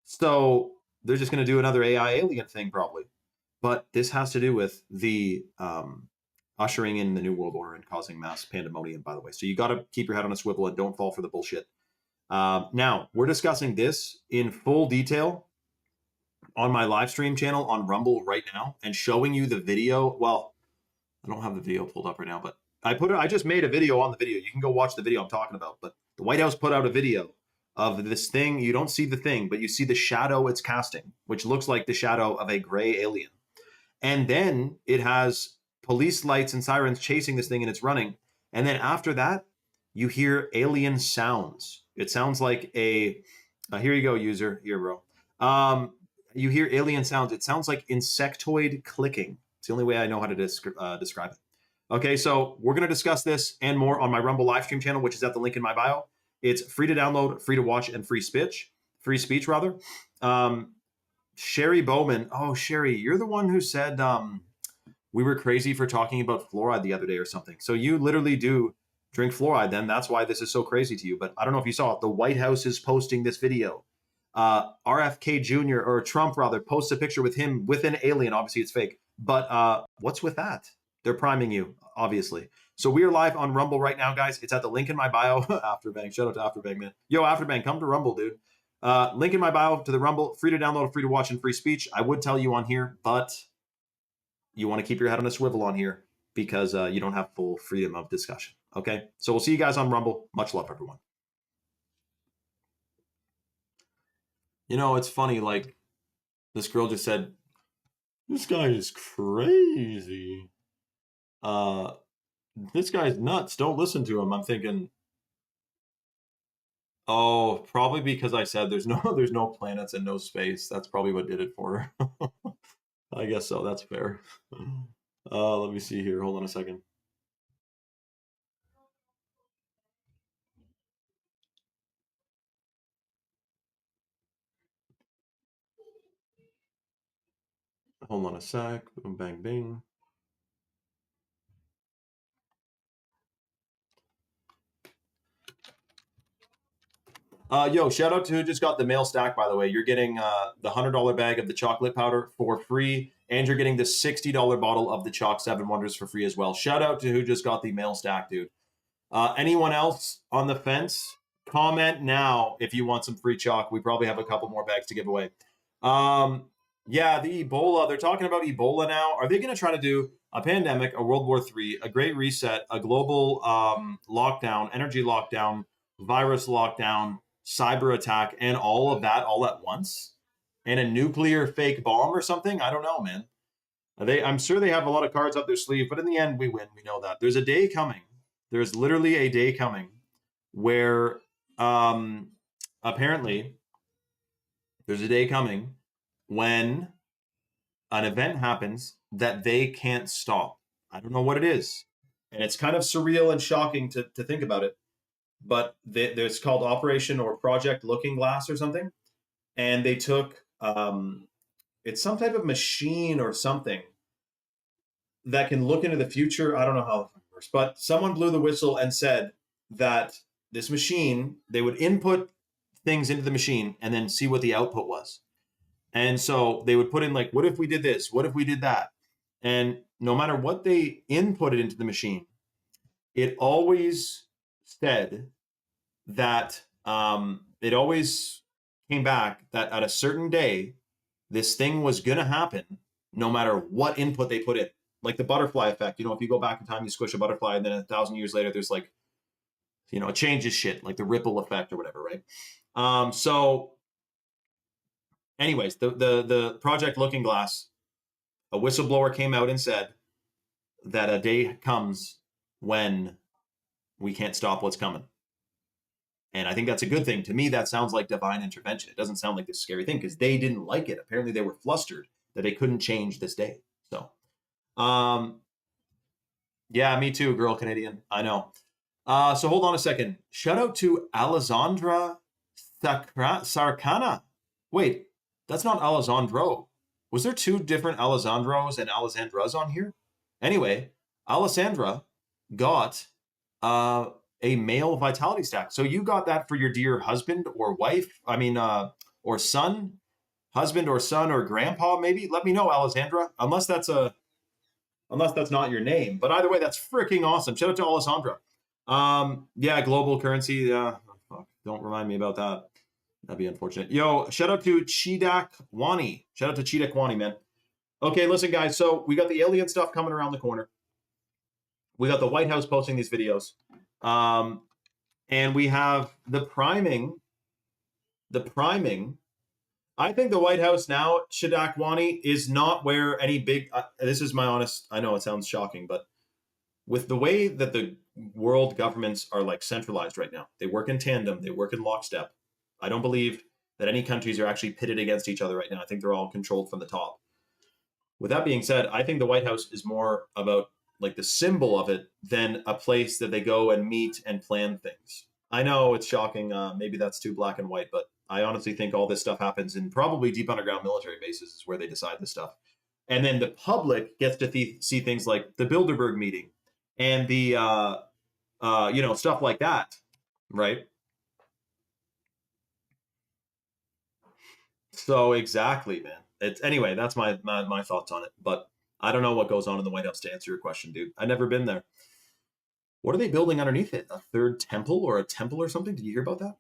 So, they're just going to do another AI alien thing probably. But this has to do with the ushering in the new world order and causing mass pandemonium, by the way. So you got to keep your head on a swivel and don't fall for the bullshit. Now, we're discussing this in full detail on my live stream channel on Rumble right now and showing you the video. Well, I don't have the video pulled up right now, but I just made a video on the video. You can go watch the video I'm talking about. But the White House put out a video of this thing. You don't see the thing, but you see the shadow it's casting, which looks like the shadow of a gray alien. And then it has police lights and sirens chasing this thing and it's running. And then after that, you hear alien sounds. It sounds like here you go, user. Here, bro. You hear alien sounds. It sounds like insectoid clicking. It's the only way I know how to describe it. Okay, so we're going to discuss this and more on my Rumble live stream channel, which is at the link in my bio. It's free to download, free to watch, and free speech. Free speech, rather. Sherry Bowman. Oh, Sherry, you're the one who said we were crazy for talking about fluoride the other day or something. So you literally do drink fluoride, then that's why this is so crazy to you. But I don't know if you saw it. The White House is posting this video. RFK Jr. or Trump rather posts a picture with him with an alien. Obviously, it's fake. But what's with that? They're priming you, obviously. So we are live on Rumble right now, guys. It's at the link in my bio. Afterbang. Shout out to Afterbang, man. Yo, Afterbang, come to Rumble, dude. Link in my bio to the Rumble. Free to download, free to watch, and free speech. I would tell you on here, but you want to keep your head on a swivel on here because you don't have full freedom of discussion. Okay? So we'll see you guys on Rumble. Much love, everyone. You know, it's funny, like, this girl just said, this guy is crazy. This guy's nuts. Don't listen to him. I'm thinking, oh, probably because I said there's no planets and no space. That's probably what did it for her. I guess so. That's fair. Let me see here. Hold on a second. Hold on a sec. Boom, bang, bing. Yo, shout out to who just got the mail stack, by the way. You're getting the $100 bag of the chocolate powder for free And you're getting the $60 bottle of the Chalk 7 Wonders for free as well. Shout out to who just got the mail stack, dude. Anyone else on the fence? Comment now if you want some free chalk. We probably have a couple more bags to give away. Yeah, the Ebola. They're talking about Ebola now. Are they going to try to do a pandemic, a World War III, a Great Reset, a global lockdown, energy lockdown, virus lockdown, cyber attack, and all of that all at once? And a nuclear fake bomb or something? I don't know, man. I'm sure they have a lot of cards up their sleeve, but in the end, we win. We know that. There's a day coming. There's literally a day coming where apparently there's a day coming when an event happens that they can't stop. I don't know what it is. And it's kind of surreal and shocking to think about it. But it's called Operation or Project Looking Glass or something. And they took, it's some type of machine or something that can look into the future. I don't know how it works, but someone blew the whistle and said that this machine, they would input things into the machine and then see what the output was. And so they would put in like, what if we did this? What if we did that? And no matter what they inputted into the machine, it always said that it always came back that at a certain day, this thing was going to happen no matter what input they put in. Like the butterfly effect, you know, if you go back in time, you squish a butterfly and then 1,000 years later, there's like, you know, it changes shit, like the ripple effect or whatever, right? So anyways, the Project Looking Glass, a whistleblower came out and said that a day comes when we can't stop what's coming. And I think that's a good thing. To me, that sounds like divine intervention. It doesn't sound like this scary thing because they didn't like it. Apparently they were flustered that they couldn't change this day. So, yeah, me too, girl Canadian. I know. So hold on a second. Shout out to Alessandra Sarkana. Wait, that's not Alessandro. Was there two different Alessandros and Alessandras on here? Anyway, Alessandra got a male vitality stack. So you got that for your dear husband or wife, or son, husband or son or grandpa, maybe? Let me know, Alessandra, unless that's not your name. But either way, that's freaking awesome. Shout out to Alessandra. Yeah, global currency. Yeah, don't remind me about that. That'd be unfortunate. Yo, shout out to Chidak Wani. Shout out to Chidak Wani, man. Okay, listen, guys. So we got the alien stuff coming around the corner. We got the White House posting these videos. And we have the priming. I think the White House now, Chidak Wani, is not where any big, this is my honest, I know it sounds shocking, but with the way that the world governments are like centralized right now, they work in tandem, they work in lockstep. I don't believe that any countries are actually pitted against each other right now. I think they're all controlled from the top. With that being said, I think the White House is more about like the symbol of it than a place that they go and meet and plan things. I know it's shocking. Maybe that's too black and white, but I honestly think all this stuff happens in probably deep underground military bases is where they decide this stuff. And then the public gets to see things like the Bilderberg meeting and the, stuff like that, right? So exactly, man. Anyway, that's my thoughts on it. But I don't know what goes on in the White House to answer your question, dude. I've never been there. What are they building underneath it? A third temple or a temple or something? Did you hear about that?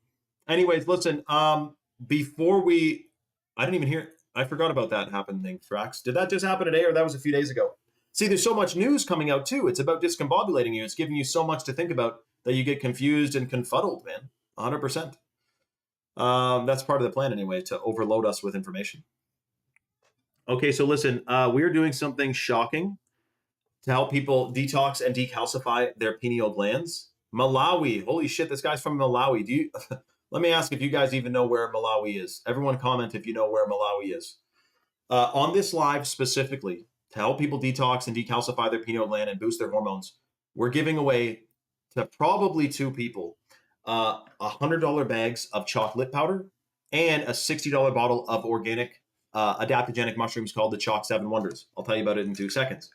Anyways, listen, I didn't even hear, I forgot about that happening, Thrax. Did that just happen today or that was a few days ago? See, there's so much news coming out too. It's about discombobulating you. It's giving you so much to think about that you get confused and confuddled, man. 100%. That's part of the plan anyway, to overload us with information. Okay, so listen, we're doing something shocking to help people detox and decalcify their pineal glands. Malawi, holy shit, this guy's from Malawi. Let me ask if you guys even know where Malawi is. Everyone comment if you know where Malawi is. On this live specifically, to help people detox and decalcify their pineal gland and boost their hormones, we're giving away to probably two people $100 bags of chocolate powder and a $60 bottle of organic adaptogenic mushrooms called the Chalk 7 Wonders. I'll tell you about it in 2 seconds.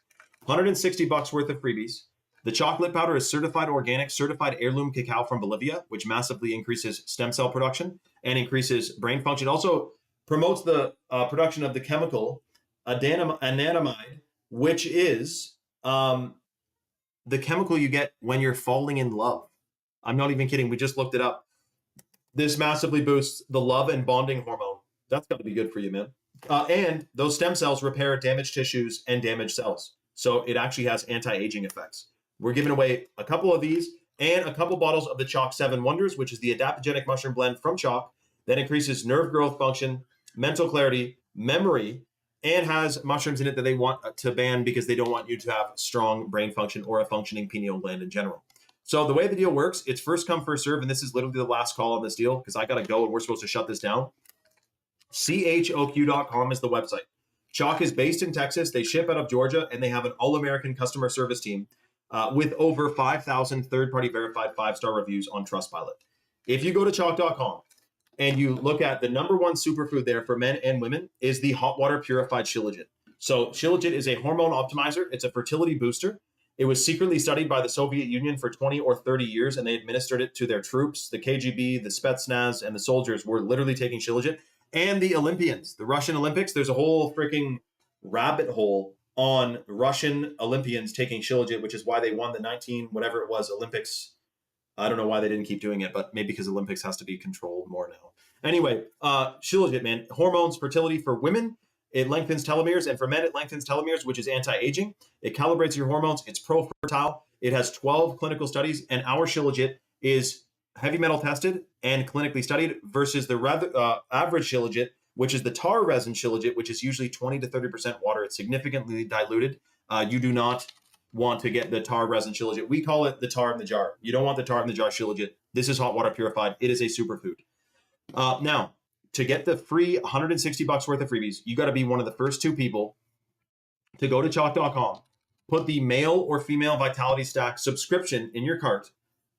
$160 worth of freebies. The chocolate powder is certified organic, certified heirloom cacao from Bolivia, which massively increases stem cell production and increases brain function. Also promotes the production of the chemical anandamide, which is the chemical you get when you're falling in love. I'm not even kidding. We just looked it up. This massively boosts the love and bonding hormone. That's got to be good for you, man. And those stem cells repair damaged tissues and damaged cells. So it actually has anti-aging effects. We're giving away a couple of these and a couple bottles of the Chalk 7 Wonders, which is the adaptogenic mushroom blend from Chalk that increases nerve growth function, mental clarity, memory, and has mushrooms in it that they want to ban because they don't want you to have strong brain function or a functioning pineal gland in general. So the way the deal works, it's first come, first serve, and this is literally the last call on this deal because I got to go and we're supposed to shut this down. CHOQ.com is the website. Chalk is based in Texas. They ship out of Georgia, and they have an all-American customer service team with over 5,000 third-party verified 5-star reviews on Trustpilot. If you go to chalk.com and you look at the number one superfood there for men and women is the hot water purified Shilajit. So Shilajit is a hormone optimizer. It's a fertility booster. It was secretly studied by the Soviet Union for 20 or 30 years, and they administered it to their troops. The KGB, the Spetsnaz, and the soldiers were literally taking Shilajit. And the Olympians, the Russian Olympics, there's a whole freaking rabbit hole on Russian Olympians taking Shilajit, which is why they won the 19 whatever it was Olympics. I don't know why they didn't keep doing it, but maybe because Olympics has to be controlled more now. Anyway, Shilajit, man, hormones, fertility for women. It lengthens telomeres, and for men, it lengthens telomeres, which is anti-aging. It calibrates your hormones. It's pro-fertile. It has 12 clinical studies, and our Shilajit is heavy metal tested and clinically studied versus the average Shilajit, which is the tar resin Shilajit, which is usually 20 to 30% water. It's significantly diluted. You do not want to get the tar resin Shilajit. We call it the tar in the jar. You don't want the tar in the jar Shilajit. This is hot water purified. It is a superfood. Now, to get the free $160 worth of freebies, you got to be one of the first 2 people to go to chalk.com, put the male or female Vitality Stack subscription in your cart,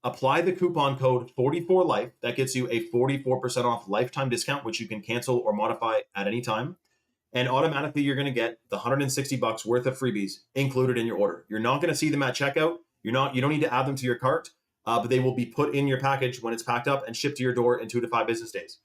apply the coupon code 44life. That gets you a 44% off lifetime discount, which you can cancel or modify at any time. And automatically you're going to get the $160 worth of freebies included in your order. You're not going to see them at checkout. You don't need to add them to your cart, but they will be put in your package when it's packed up and shipped to your door in 2 to 5 business days.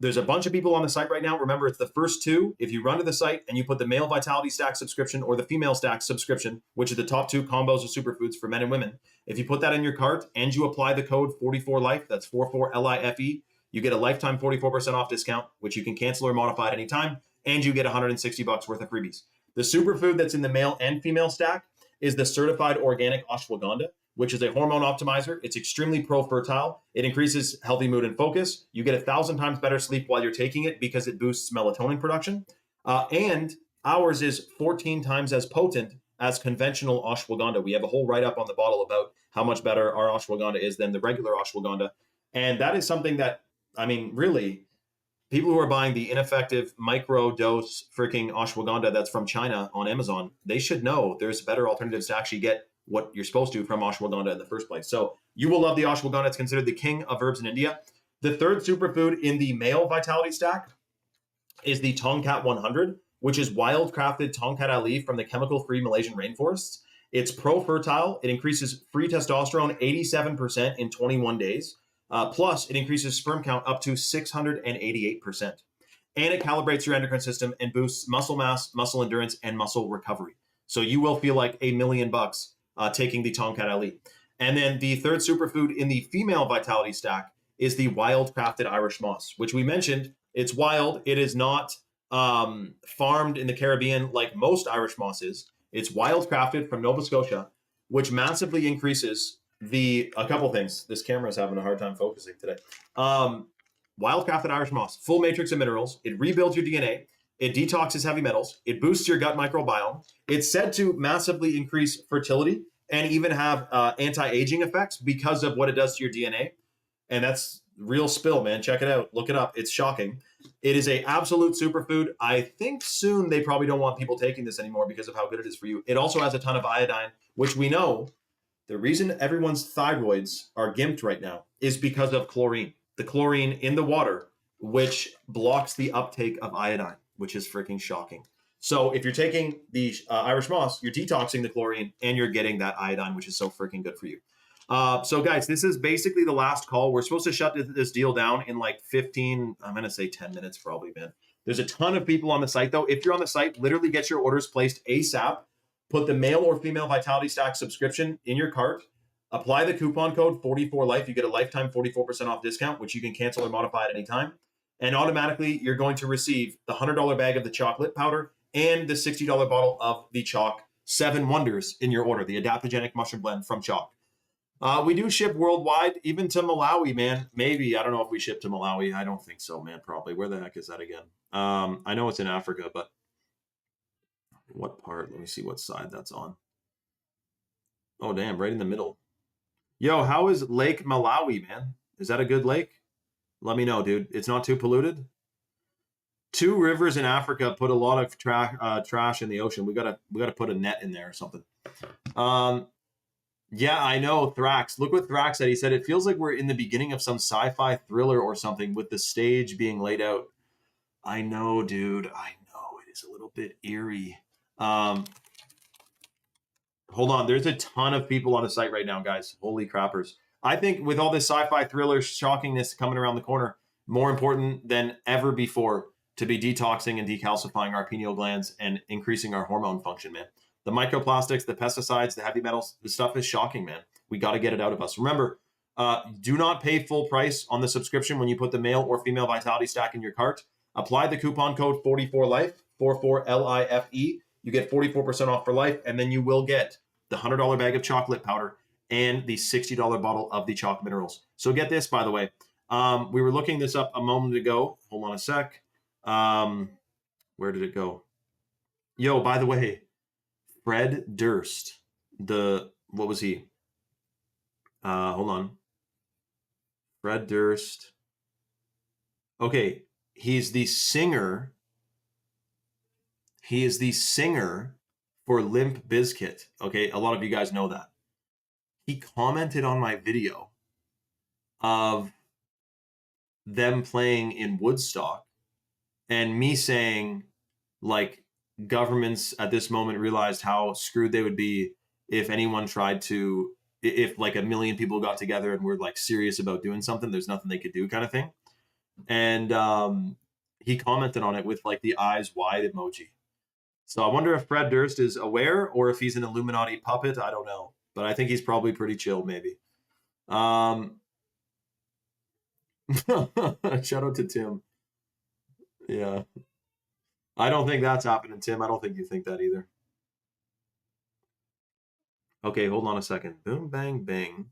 There's a bunch of people on the site right now. Remember, it's the first 2. If you run to the site and you put the male Vitality Stack subscription or the female Stack subscription, which are the top 2 combos of superfoods for men and women, if you put that in your cart and you apply the code 44life, that's 44LIFE, you get a lifetime 44% off discount, which you can cancel or modify at any time, and you get $160 worth of freebies. The superfood that's in the male and female stack is the certified organic ashwagandha, which is a hormone optimizer. It's extremely pro-fertile. It increases healthy mood and focus. You get 1,000 times better sleep while you're taking it because it boosts melatonin production. And ours is 14 times as potent as conventional ashwagandha. We have a whole write-up on the bottle about how much better our ashwagandha is than the regular ashwagandha. And that is something that, I mean, really, people who are buying the ineffective micro-dose freaking ashwagandha that's from China on Amazon, they should know there's better alternatives to actually get what you're supposed to from ashwagandha in the first place. So you will love the ashwagandha. It's considered the king of herbs in India. The third superfood in the male Vitality Stack is the Tongkat 100, which is wild-crafted Tongkat Ali from the chemical-free Malaysian rainforests. It's pro-fertile. It increases free testosterone 87% in 21 days. Plus, it increases sperm count up to 688%. And it calibrates your endocrine system and boosts muscle mass, muscle endurance, and muscle recovery. So you will feel like $1 million taking the Tongkat Ali. And then the third superfood in the female Vitality Stack is the wild-crafted Irish moss, which we mentioned. It's wild. It is not farmed in the Caribbean like most Irish moss is. It's wild-crafted from Nova Scotia, which massively increases a couple things. This camera is having a hard time focusing today. Wild-crafted Irish moss, full matrix of minerals. It rebuilds your DNA. It detoxes heavy metals. It boosts your gut microbiome. It's said to massively increase fertility and even have anti-aging effects because of what it does to your DNA. And that's real spill, man. Check it out. Look it up. It's shocking. It is a absolute superfood. I think soon they probably don't want people taking this anymore because of how good it is for you. It also has a ton of iodine, which we know the reason everyone's thyroids are gimped right now is because of chlorine. The chlorine in the water, which blocks the uptake of iodine, which is freaking shocking. So if you're taking the Irish moss, you're detoxing the chlorine and you're getting that iodine, which is so freaking good for you. So guys, this is basically the last call. We're supposed to shut this deal down in like 15, I'm going to say 10 minutes probably, man. There's a ton of people on the site though. If you're on the site, literally get your orders placed ASAP. Put the male or female Vitality Stack subscription in your cart. Apply the coupon code 44life. You get a lifetime 44% off discount, which you can cancel or modify at any time. And automatically, you're going to receive the $100 bag of the chocolate powder and the $60 bottle of the Chalk 7 Wonders in your order, the adaptogenic mushroom blend from Chalk. We do ship worldwide, even to Malawi, man. Maybe. I don't know if we ship to Malawi. I don't think so, man, probably. Where the heck is that again? I know it's in Africa, but what part? Let me see what side that's on. Oh, damn, right in the middle. Yo, how is Lake Malawi, man? Is that a good lake? Let me know, dude. It's not too polluted? 2 rivers in Africa put a lot of trash in the ocean. We gotta put a net in there or something. Yeah, I know, Thrax. Look what Thrax said. He said, it feels like we're in the beginning of some sci-fi thriller or something with the stage being laid out. I know, dude. I know. It is a little bit eerie. Hold on. There's a ton of people on the site right now, guys. Holy crappers. I think with all this sci-fi thriller shockingness coming around the corner, more important than ever before to be detoxing and decalcifying our pineal glands and increasing our hormone function, man. The microplastics, the pesticides, the heavy metals, the stuff is shocking, man. We got to get it out of us. Remember, do not pay full price on the subscription when you put the male or female Vitality Stack in your cart. Apply the coupon code 44life, 44LIFE. You get 44% off for life, and then you will get the $100 bag of chocolate powder and the $60 bottle of the Chalk Minerals. So get this, by the way. We were looking this up a moment ago. Hold on a sec. Where did it go? Yo, by the way, Fred Durst, what was he? Hold on. Fred Durst. Okay, he's the singer. He is the singer for Limp Bizkit. Okay, a lot of you guys know that. He commented on my video of them playing in Woodstock and me saying, like, governments at this moment realized how screwed they would be if anyone tried to, if like 1 million people got together and were like serious about doing something, there's nothing they could do kind of thing. And he commented on it with like the eyes wide emoji. So I wonder if Fred Durst is aware or if he's an Illuminati puppet. I don't know, but I think he's probably pretty chill, maybe. Shout out to Tim. Yeah. I don't think that's happening, Tim. I don't think you think that either. Okay, hold on a second. Boom, bang, bang.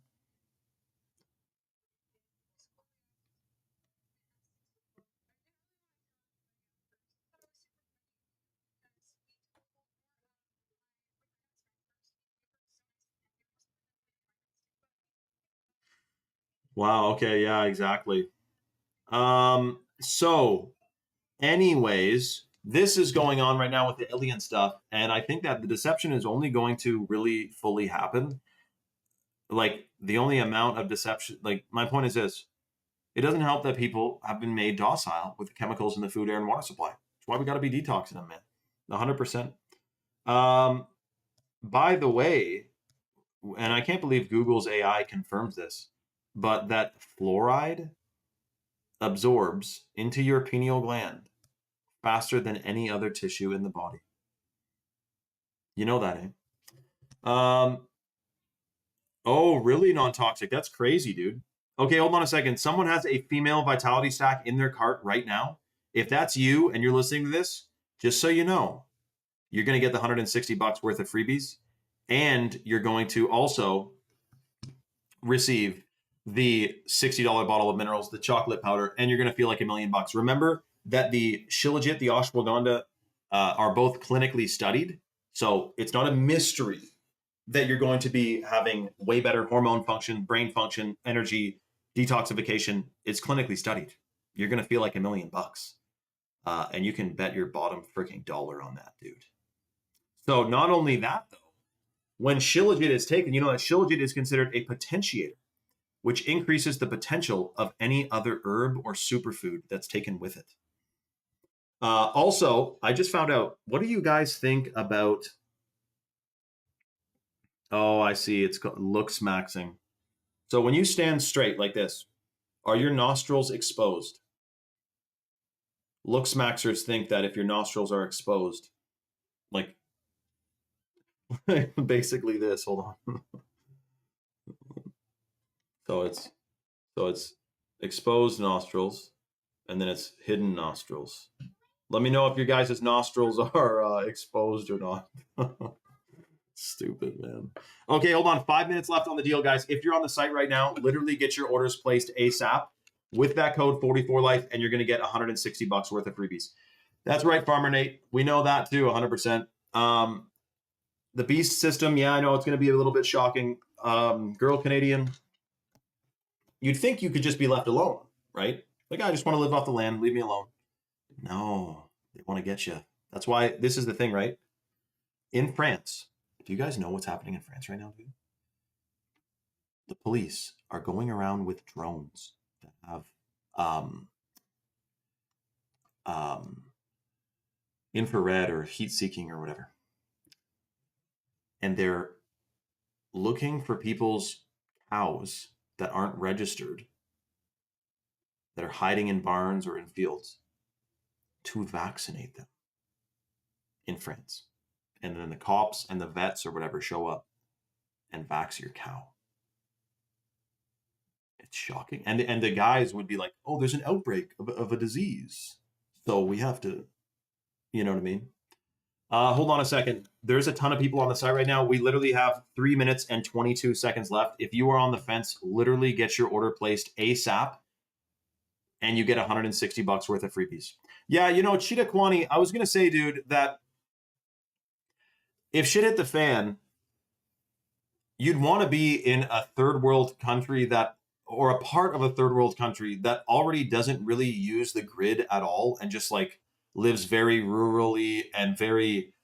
Wow, okay, yeah, exactly. So anyways, this is going on right now with the alien stuff, and I think that the deception is only going to really fully happen. Like the only amount of deception, like my point is this, it doesn't help that people have been made docile with the chemicals in the food, air, and water supply. That's why we got to be detoxing them, man. 100%. By the way, and I can't believe Google's AI confirms this, but that fluoride absorbs into your pineal gland faster than any other tissue in the body. You know that, eh? Oh, really non-toxic? That's crazy, dude. Okay, hold on a second. Someone has a female Vitality Stack in their cart right now. If that's you and you're listening to this, just so you know, you're going to get the $160 worth of freebies, and you're going to also receive the $60 bottle of minerals, the chocolate powder, and you're going to feel like $1 million. Remember that the Shilajit, the ashwagandha, are both clinically studied. So it's not a mystery that you're going to be having way better hormone function, brain function, energy, detoxification. It's clinically studied. You're going to feel like $1 million. And you can bet your bottom freaking dollar on that, dude. So not only that, though, when Shilajit is taken, you know that Shilajit is considered a potentiator, which increases the potential of any other herb or superfood that's taken with it. Also, I just found out, what do you guys think about... Oh, I see. It's called Looksmaxing. So when you stand straight like this, are your nostrils exposed? Look smaxers think that if your nostrils are exposed, like basically this, hold on. So it's exposed nostrils, and then it's hidden nostrils. Let me know if your guys' nostrils are exposed or not. Stupid, man. Okay, hold on. 5 minutes left on the deal, guys. If you're on the site right now, literally get your orders placed ASAP with that code 44life, and you're going to get $160 worth of freebies. That's right, Farmer Nate. We know that too, 100%. The Beast system, yeah, I know it's going to be a little bit shocking. Girl Canadian, you'd think you could just be left alone, right? Like, I just want to live off the land, leave me alone. No, they want to get you. That's why this is the thing, right? In France, do you guys know what's happening in France right now, dude? The police are going around with drones that have infrared or heat seeking or whatever. And they're looking for people's cows that aren't registered, that are hiding in barns or in fields, to vaccinate them in France. And then the cops and the vets or whatever show up and vax your cow. It's shocking. And the guys would be like, oh, there's an outbreak of a disease, so we have to, you know what I mean? Hold on a second. There's a ton of people on the site right now. We literally have 3 minutes and 22 seconds left. If you are on the fence, literally get your order placed ASAP, and you get $160 worth of freebies. Yeah, you know, Cheetah Kwani, I was going to say, dude, that if shit hit the fan, you'd want to be in a third world country that, or a part of a third world country that already doesn't really use the grid at all and just like lives very rurally and very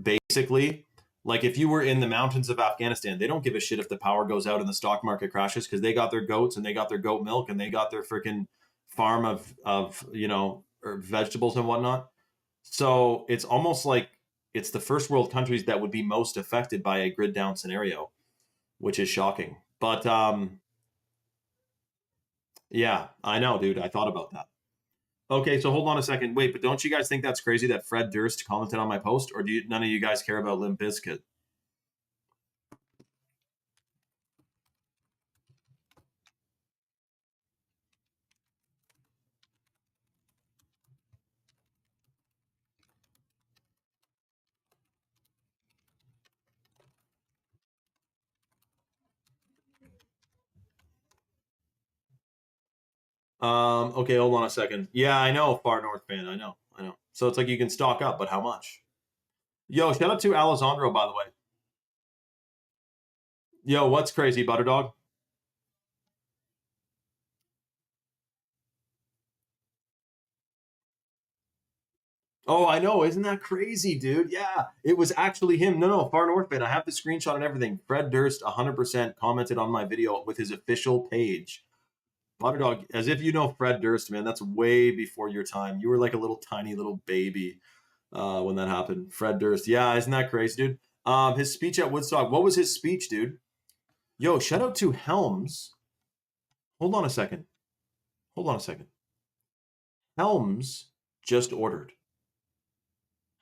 basically. Like if you were in the mountains of Afghanistan, they don't give a shit if the power goes out and the stock market crashes because they got their goats and they got their goat milk and they got their freaking farm of you know, or vegetables and whatnot. So it's almost like it's the first world countries that would be most affected by a grid down scenario, which is shocking. But yeah, I know, dude. I thought about that. Okay, so hold on a second. Wait, but don't you guys think that's crazy that Fred Durst commented on my post, or none of you guys care about Limp Bizkit? Okay, hold on a second. Yeah, I know, Far North fan. I know. So it's like you can stock up, but how much? Yo, shout out to Alessandro, by the way. Yo, what's crazy, Butterdog? Oh, I know. Isn't that crazy, dude? Yeah, it was actually him. No, Far North fan. I have the screenshot and everything. Fred Durst 100% commented on my video with his official page. Butterdog, as if you know Fred Durst, man, that's way before your time. You were like a little tiny little baby when that happened. Fred Durst. Yeah, isn't that crazy, dude? His speech at Woodstock. What was his speech, dude? Yo, shout out to Helms. Hold on a second. Helms just ordered.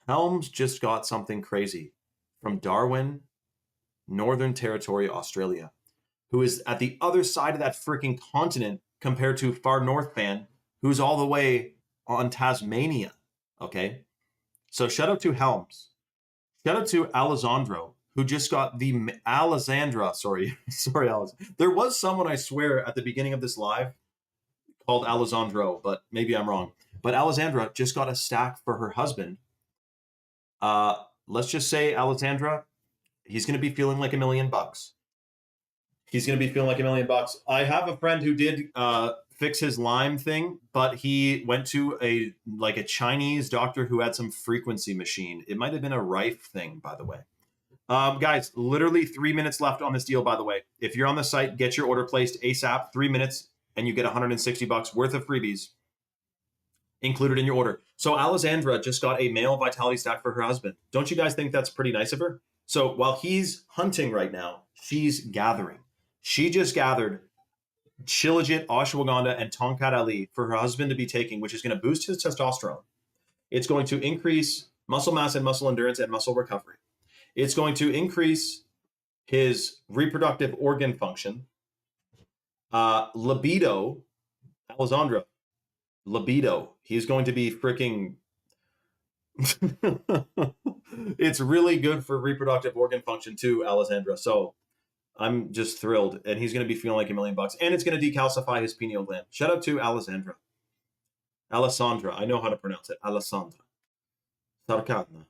Helms just got something crazy from Darwin, Northern Territory, Australia, who is at the other side of that freaking continent compared to Far North fan, who's all the way on Tasmania. Okay. So shout out to Helms. Shout out to Alessandro, who just got the Alessandra. Sorry, Alice. There was someone, I swear, at the beginning of this live called Alessandro, but maybe I'm wrong. But Alessandra just got a stack for her husband. Let's just say Alessandra, he's going to be feeling like $1 million. He's going to be feeling like $1 million. I have a friend who did fix his Lyme thing, but he went to a Chinese doctor who had some frequency machine. It might have been a Rife thing, by the way. Guys, literally 3 minutes left on this deal, by the way. If you're on the site, get your order placed ASAP. 3 minutes, and you get $160 worth of freebies included in your order. So Alessandra just got a male Vitality stack for her husband. Don't you guys think that's pretty nice of her? So while he's hunting right now, she's gathering. She just gathered Shilajit, ashwagandha, and Tonkat Ali for her husband to be taking, which is going to boost his testosterone. It's going to increase muscle mass and muscle endurance and muscle recovery. It's going to increase his reproductive organ function. Libido, Alessandra, libido. He's going to be freaking. It's really good for reproductive organ function too, Alessandra. So I'm just thrilled. And he's going to be feeling like $1,000,000. And it's going to decalcify his pineal gland. Shout out to Alessandra. Alessandra. I know how to pronounce it. Alessandra. Sarcadna.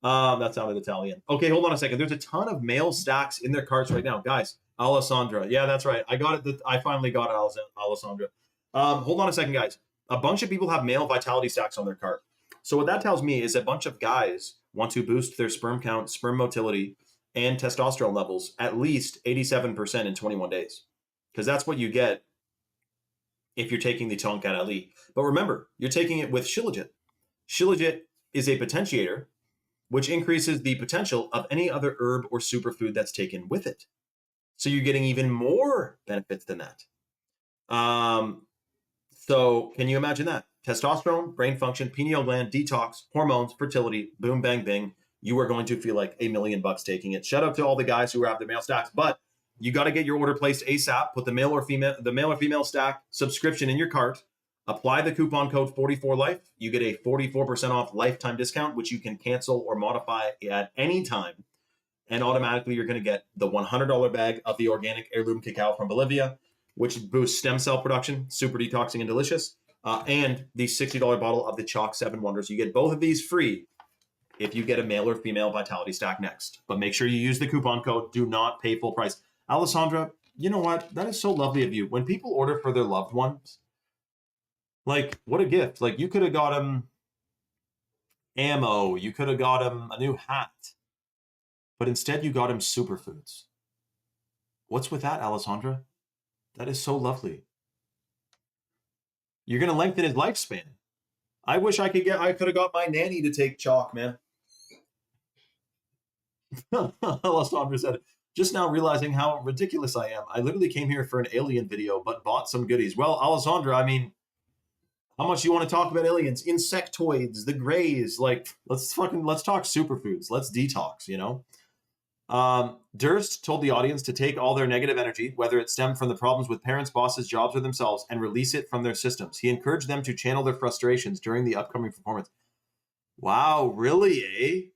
That sounded Italian. Okay, hold on a second. There's a ton of male stacks in their carts right now. Guys, Alessandra. Yeah, that's right. I got it. I finally got it, Alessandra. Hold on a second, guys. A bunch of people have male vitality stacks on their cart. So what that tells me is a bunch of guys want to boost their sperm count, sperm motility, and testosterone levels at least 87% in 21 days. Because that's what you get if you're taking the Tonkat Ali. But remember, you're taking it with Shilajit. Shilajit is a potentiator, which increases the potential of any other herb or superfood that's taken with it. So you're getting even more benefits than that. So can you imagine that? Testosterone, brain function, pineal gland, detox, hormones, fertility, boom, bang, bing. You are going to feel like $1,000,000 taking it. Shout out to all the guys who have the male stacks, but you got to get your order placed ASAP. Put the male or female stack subscription in your cart. Apply the coupon code 44life. You get a 44% off lifetime discount, which you can cancel or modify at any time. And automatically you're going to get the $100 bag of the organic heirloom cacao from Bolivia, which boosts stem cell production, super detoxing and delicious, and the $60 bottle of the Chalk 7 Wonders. You get both of these free if you get a male or female vitality stack next. But make sure you use the coupon code. Do not pay full price. Alessandra, you know what? That is so lovely of you. When people order for their loved ones, like, what a gift. Like, you could have got him ammo. You could have got him a new hat. But instead, you got him superfoods. What's with that, Alessandra? That is so lovely. You're going to lengthen his lifespan. I wish I could have got my nanny to take Chalk, man. Alessandra said, just now realizing how ridiculous I am. I literally came here for an alien video, but bought some goodies. Well, Alessandra, I mean, how much you want to talk about aliens? Insectoids, the grays. Like, let's talk superfoods. Let's detox, you know? Durst told the audience to take all their negative energy, whether it stemmed from the problems with parents, bosses, jobs, or themselves, and release it from their systems. He encouraged them to channel their frustrations during the upcoming performance. Wow, really, eh?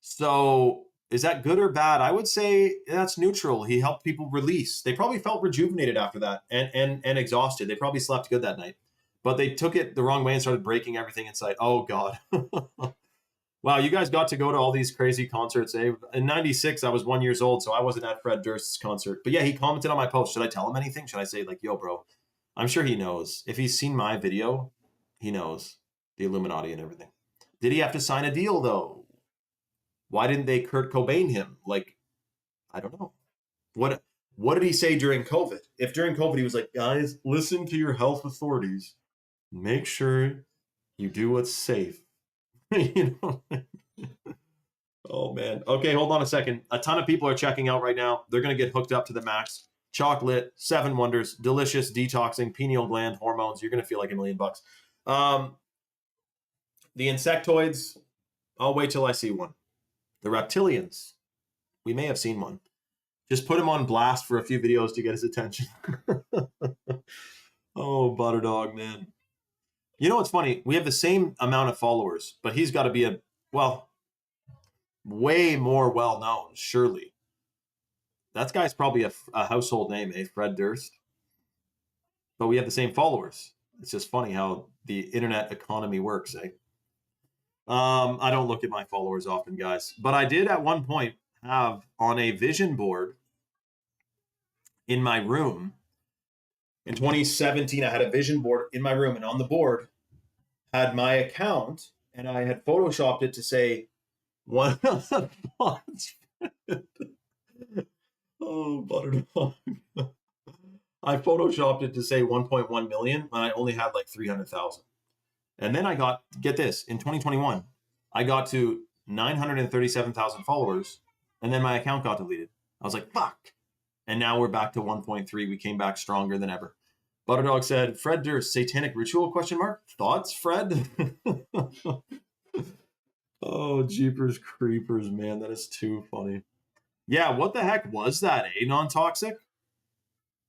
So is that good or bad? I would say that's neutral. He helped people release. They probably felt rejuvenated after that and exhausted. They probably slept good that night. But they took it the wrong way and started breaking everything inside. Oh, God. Wow, you guys got to go to all these crazy concerts. Eh? In 96, I was 1 year old, so I wasn't at Fred Durst's concert. But yeah, he commented on my post. Should I tell him anything? Should I say, like, yo, bro, I'm sure he knows. If he's seen my video, he knows the Illuminati and everything. Did he have to sign a deal, though? Why didn't they Kurt Cobain him? Like, I don't know. What did he say during COVID? If during COVID he was like, guys, listen to your health authorities. Make sure you do what's safe. You know? Oh, man. Okay, hold on a second. A ton of people are checking out right now. They're going to get hooked up to the max. Chocolate, 7 Wonders, delicious, detoxing, pineal gland, hormones. You're going to feel like $1,000,000. The insectoids, I'll wait till I see one. The reptilians, we may have seen one. Just put him on blast for a few videos to get his attention. Oh, Butterdog, man. You know what's funny? We have the same amount of followers, but he's got to be way more well-known, surely. That guy's probably a household name, eh? Fred Durst. But we have the same followers. It's just funny how the internet economy works, eh? I don't look at my followers often, guys. But I did at one point have on a vision board in my room. In 2017, I had a vision board in my room, and on the board had my account, and I had photoshopped it to say one. Oh, Butterdog. I photoshopped it to say 1.1 million, and I only had like 300,000. And then I got, get this, in 2021, I got to 937,000 followers, and then my account got deleted. I was like, fuck. And now we're back to 1.3. We came back stronger than ever. Butterdog said, Fred Durst, satanic ritual, question mark? Thoughts, Fred? Oh, jeepers creepers, man. That is too funny. Yeah, what the heck was that, eh? Non-toxic?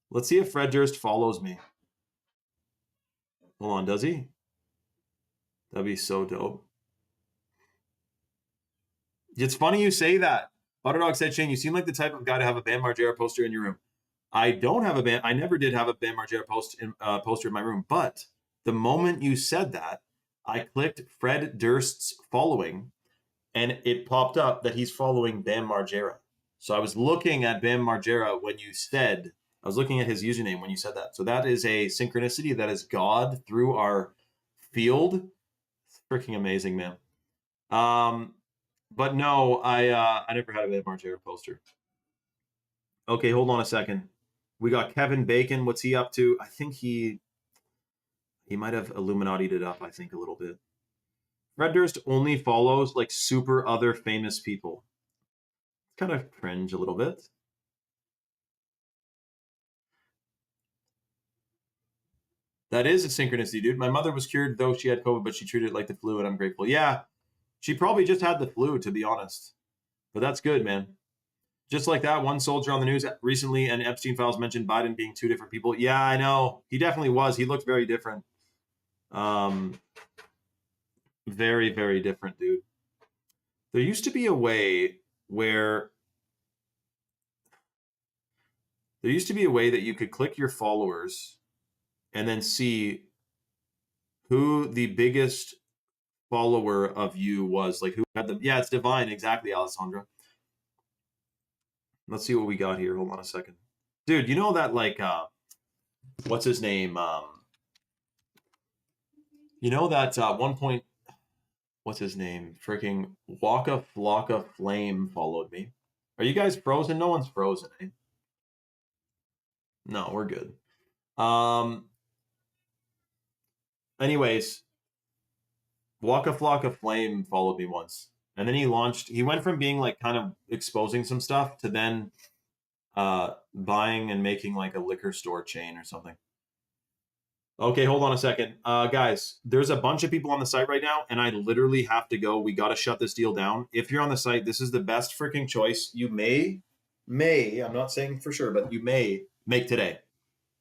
Let's see if Fred Durst follows me. Hold on, does he? That'd be so dope. It's funny you say that. Butterdog said, Shane, you seem like the type of guy to have a Bam Margera poster in your room. I don't have a Bam. I never did have a Bam Margera poster in my room. But the moment you said that, I clicked Fred Durst's following, and it popped up that he's following Bam Margera. So I was looking at Bam Margera when you said, I was looking at his username when you said that. So that is a synchronicity. That is God through our field. It's freaking amazing, man. But no, I never had a Bam Margera poster. Okay, hold on a second. We got Kevin Bacon. What's he up to? I think he might have Illuminati'd it up, I think, a little bit. Fred Durst only follows like super other famous people. Kind of cringe a little bit. That is a synchronicity, dude. My mother was cured, though she had COVID, but she treated it like the flu, and I'm grateful. Yeah, she probably just had the flu, to be honest. But that's good, man. Just like that, one soldier on the news recently and Epstein files mentioned Biden being two different people. Yeah, I know. He definitely was. He looked very different. Very, very different, dude. There used to be a way where that you could click your followers and then see who the biggest follower of you was, like who had them. Yeah, it's Divine. Exactly, Alessandra. Let's see what we got here. Hold on a second. Dude, you know that like what's his name? You know that one point, what's his name? Freaking Waka Flocka Flame followed me. Are you guys frozen? No one's frozen, eh? No, we're good. Anyways, Waka Flocka Flame followed me once. And then he went from being like kind of exposing some stuff to then buying and making like a liquor store chain or something. Okay, hold on a second. Guys, there's a bunch of people on the site right now, and I literally have to go. We got to shut this deal down. If you're on the site, this is the best freaking choice you may, I'm not saying for sure, but you may make today.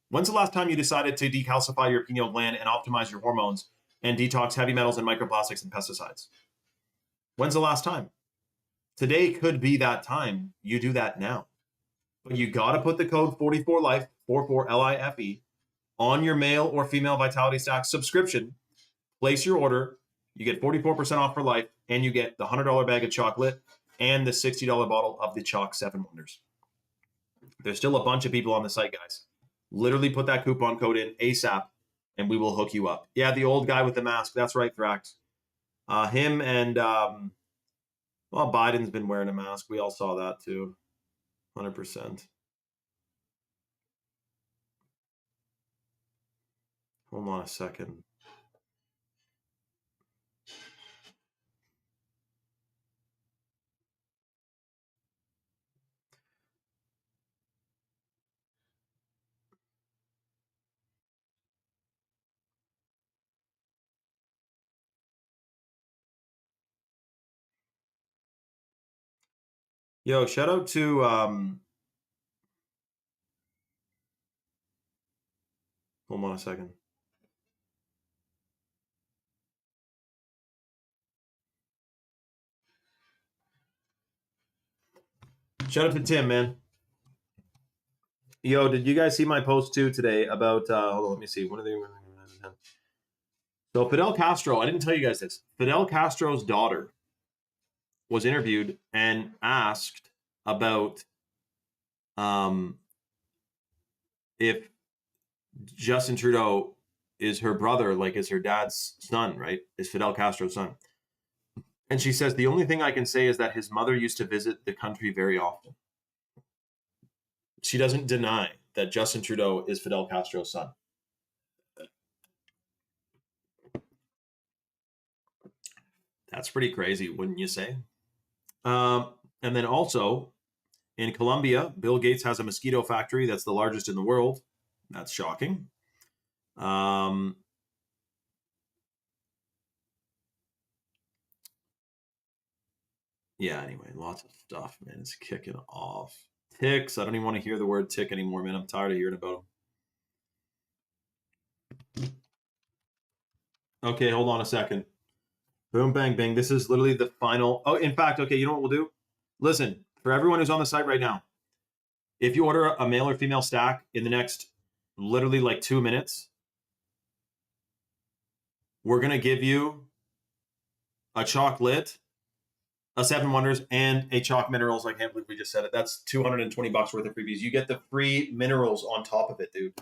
When's the last time you decided to decalcify your pineal gland and optimize your hormones and detox heavy metals and microplastics and pesticides? When's the last time? Today could be that time. You do that now. But you got to put the code 44LIFE, 44LIFE, on your male or female Vitality Stack subscription. Place your order. You get 44% off for life, and you get the $100 bag of chocolate and the $60 bottle of the Chalk 7 Wonders. There's still a bunch of people on the site, guys. Literally put that coupon code in ASAP, and we will hook you up. Yeah, the old guy with the mask. That's right, Thrax. Him and, well, Biden's been wearing a mask. We all saw that too. 100%. Hold on a second. Yo, shout out to hold on a second. Shout out to Tim, man. Yo, did you guys see my post too today about hold on, let me see. What are they? So Fidel Castro, I didn't tell you guys this. Fidel Castro's daughter was interviewed and asked about if Justin Trudeau is her brother, like is her dad's son, right? Is Fidel Castro's son. And she says, the only thing I can say is that his mother used to visit the country very often. She doesn't deny that Justin Trudeau is Fidel Castro's son. That's pretty crazy, wouldn't you say? And then also, In Colombia, Bill Gates has a mosquito factory that's the largest in the world. That's shocking. Yeah, anyway, lots of stuff, man. It's kicking off. Ticks. I don't even want to hear the word tick anymore, man. I'm tired of hearing about them. Okay, hold on a second. Boom, bang, bing. This is literally the final. Oh, in fact, okay, you know what we'll do? Listen, for everyone who's on the site right now, if you order a male or female stack in the next literally like 2 minutes, we're going to give you a chocolate, a Seven Wonders, and a Chalk Minerals. I can't believe we just said it. That's $220 worth of freebies. You get the free minerals on top of it, dude.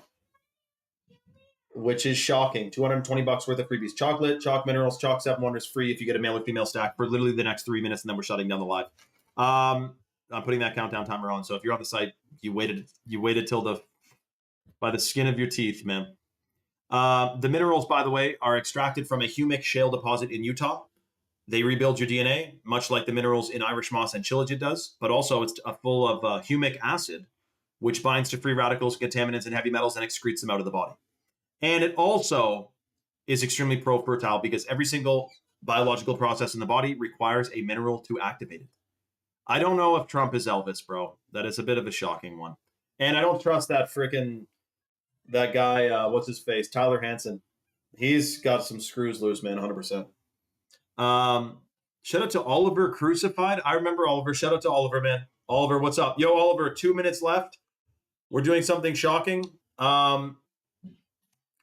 Which is shocking. $220 worth of freebies. Chocolate, Chalk Minerals, Chalk 7 Wonders free if you get a male or female stack for literally the next 3 minutes, and then we're shutting down the live. I'm putting that countdown timer on. So if you're on the site, you waited till by the skin of your teeth, man. The minerals, by the way, are extracted from a humic shale deposit in Utah. They rebuild your DNA, much like the minerals in Irish moss and Shilajit does, but also it's full of humic acid, which binds to free radicals, contaminants, and heavy metals and excretes them out of the body. And it also is extremely pro-fertile because every single biological process in the body requires a mineral to activate it. I don't know if Trump is Elvis, bro. That is a bit of a shocking one. And I don't trust that guy, what's his face, Tyler Hansen. He's got some screws loose, man, 100%. Shout out to Oliver Crucified. I remember Oliver. Shout out to Oliver, man. Oliver, what's up? Yo, Oliver, 2 minutes left. We're doing something shocking.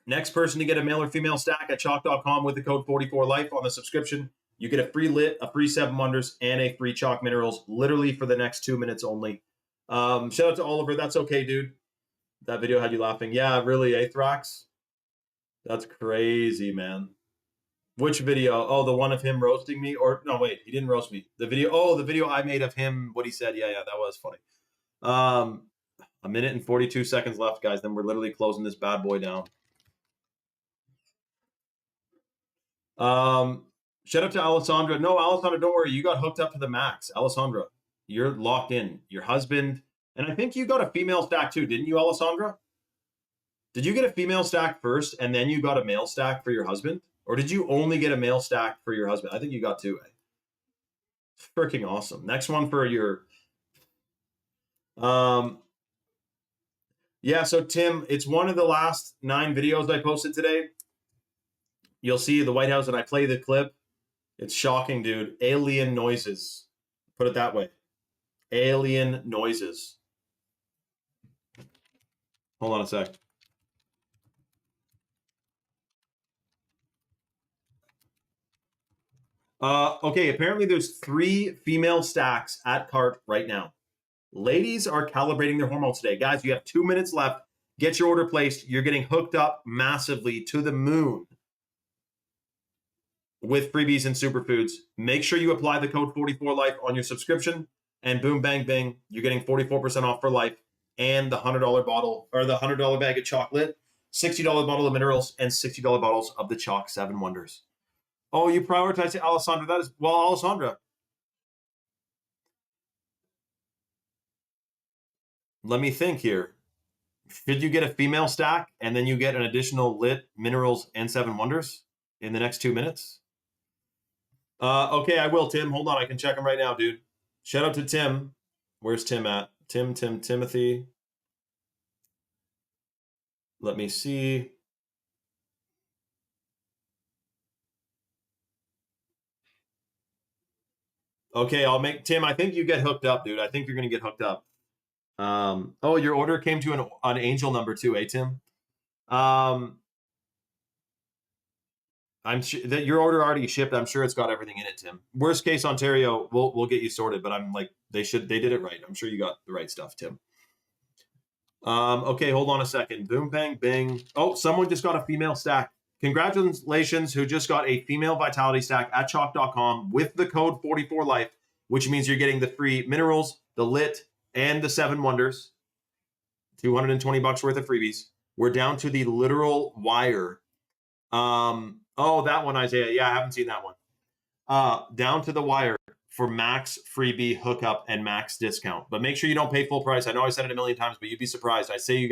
Next person to get a male or female stack at chalk.com with the code 44life on the subscription, you get a free lit, a free Seven Wonders, and a free Chalk Minerals, literally for the next 2 minutes only. Shout out to Oliver. That's okay, dude. That video had you laughing. Yeah, really, Thrax? That's crazy, man. Which video? Oh, the one of him roasting me? Or no, wait, he didn't roast me. The video I made of him, what he said. Yeah, that was funny. 1 minute and 42 seconds left, guys. Then we're literally closing this bad boy down. Shout out to Alessandra. No, Alessandra, don't worry. You got hooked up to the max. Alessandra, you're locked in. Your husband, and I think you got a female stack too, didn't you, Alessandra? Did you get a female stack first and then you got a male stack for your husband? Or did you only get a male stack for your husband? I think you got two. Freaking awesome. Next one for your... Yeah, so Tim, it's one of the last 9 videos I posted today. You'll see the White House, and I play the clip. It's shocking, dude. Alien noises. Put it that way. Alien noises. Hold on a sec. Okay, apparently there's 3 female stacks at cart right now. Ladies are calibrating their hormones today. Guys, you have 2 minutes left. Get your order placed. You're getting hooked up massively to the moon with freebies and superfoods. Make sure you apply the code 44life on your subscription, and boom, bang, bang, you're getting 44% off for life and the $100 bottle, or the $100 bag of chocolate, $60 bottle of minerals, and $60 bottles of the Chalk 7 Wonders. Oh, you prioritize it, Alessandra. That is, well, Alessandra, let me think here. Should you get a female stack and then you get an additional lit, minerals, and 7 Wonders in the next 2 minutes? Okay, I will, Tim. Hold on. I can check him right now, dude. Shout out to Tim. Where's Tim at? Timothy. Let me see. Okay, I'll make... Tim, I think you get hooked up, dude. I think you're going to get hooked up. Oh, your order came to an angel number too, Tim? I'm sure that your order already shipped. I'm sure it's got everything in it, Tim. Worst case, Ontario, we'll get you sorted, but I'm like, they did it right. I'm sure you got the right stuff, Tim. Okay, hold on a second. Boom, bang, bing. Oh, someone just got a female stack. Congratulations, who just got a female vitality stack at chalk.com with the code 44life, which means you're getting the free minerals, the lit, and the 7 Wonders. $220 worth of freebies. We're down to the literal wire. Oh, that one, Isaiah. Yeah, I haven't seen that one. Down to the wire. for max freebie hookup and max discount. But make sure you don't pay full price. I know I said it a million times, but you'd be surprised. I say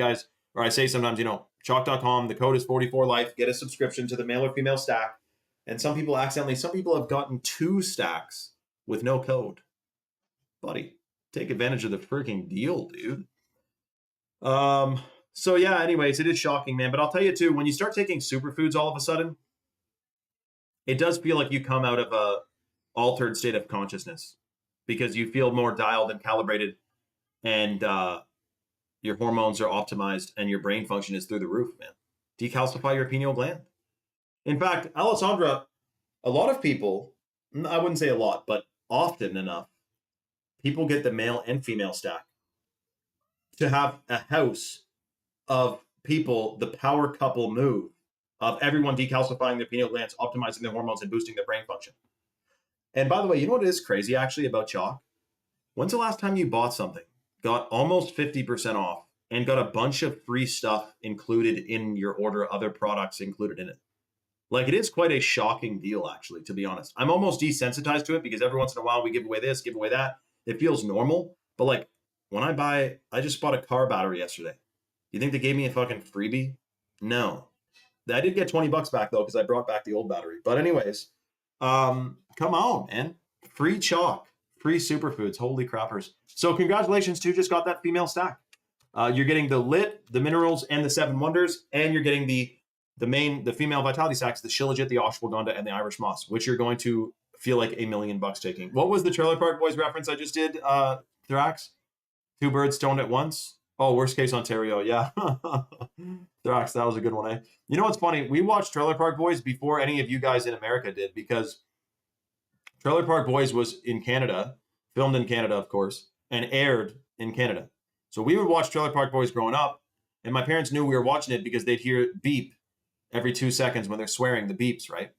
sometimes, chalk.com, the code is 44life. Get a subscription to the male or female stack. And some people have gotten 2 stacks with no code. Buddy, take advantage of the freaking deal, dude. So yeah, anyways, it is shocking, man. But I'll tell you too, when you start taking superfoods all of a sudden, it does feel like you come out of a altered state of consciousness because you feel more dialed and calibrated, and your hormones are optimized and your brain function is through the roof, man. Decalcify your pineal gland. In fact, Alessandra, a lot of people, I wouldn't say a lot, but often enough, people get the male and female stack to have a house of people, the power couple move of everyone decalcifying their pineal glands, optimizing their hormones, and boosting their brain function. And by the way, you know what is crazy actually about chalk? When's the last time you bought something, got almost 50% off, and got a bunch of free stuff included in your order, other products included in it? Like, it is quite a shocking deal, actually, to be honest. I'm almost desensitized to it because every once in a while we give away this, give away that. It feels normal. But like, when I just bought a car battery yesterday. You think they gave me a fucking freebie? No. I did get 20 bucks back though, because I brought back the old battery. But anyways, come on, man. Free chalk, free superfoods. Holy crappers. So congratulations to just got that female stack. You're getting the Lit, the Minerals, and the 7 Wonders, and you're getting the female vitality stacks, the Shilajit, the Ashwagandha, and the Irish Moss, which you're going to feel like $1 million taking. What was the Trailer Park Boys reference I just did, Thrax? 2 birds stoned at once? Oh, worst case Ontario, yeah. Thrax, that was a good one, eh? You know what's funny? We watched Trailer Park Boys before any of you guys in America did, because Trailer Park Boys was in Canada, filmed in Canada, of course, and aired in Canada. So we would watch Trailer Park Boys growing up, and my parents knew we were watching it because they'd hear beep every 2 seconds when they're swearing, the beeps, right?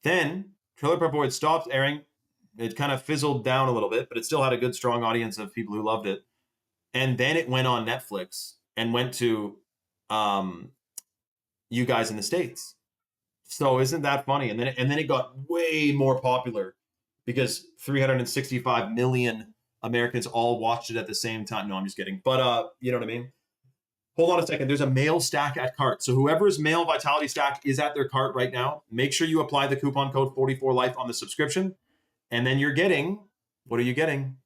Then Trailer Park Boys stopped airing. It kind of fizzled down a little bit, but it still had a good, strong audience of people who loved it. And then it went on Netflix and went to you guys in the States. So isn't that funny? And then it got way more popular because 365 million Americans all watched it at the same time. No, I'm just kidding. But you know what I mean? Hold on a second. There's a male stack at cart. So whoever's male vitality stack is at their cart right now, make sure you apply the coupon code 44life on the subscription. And then you're getting, what are you getting?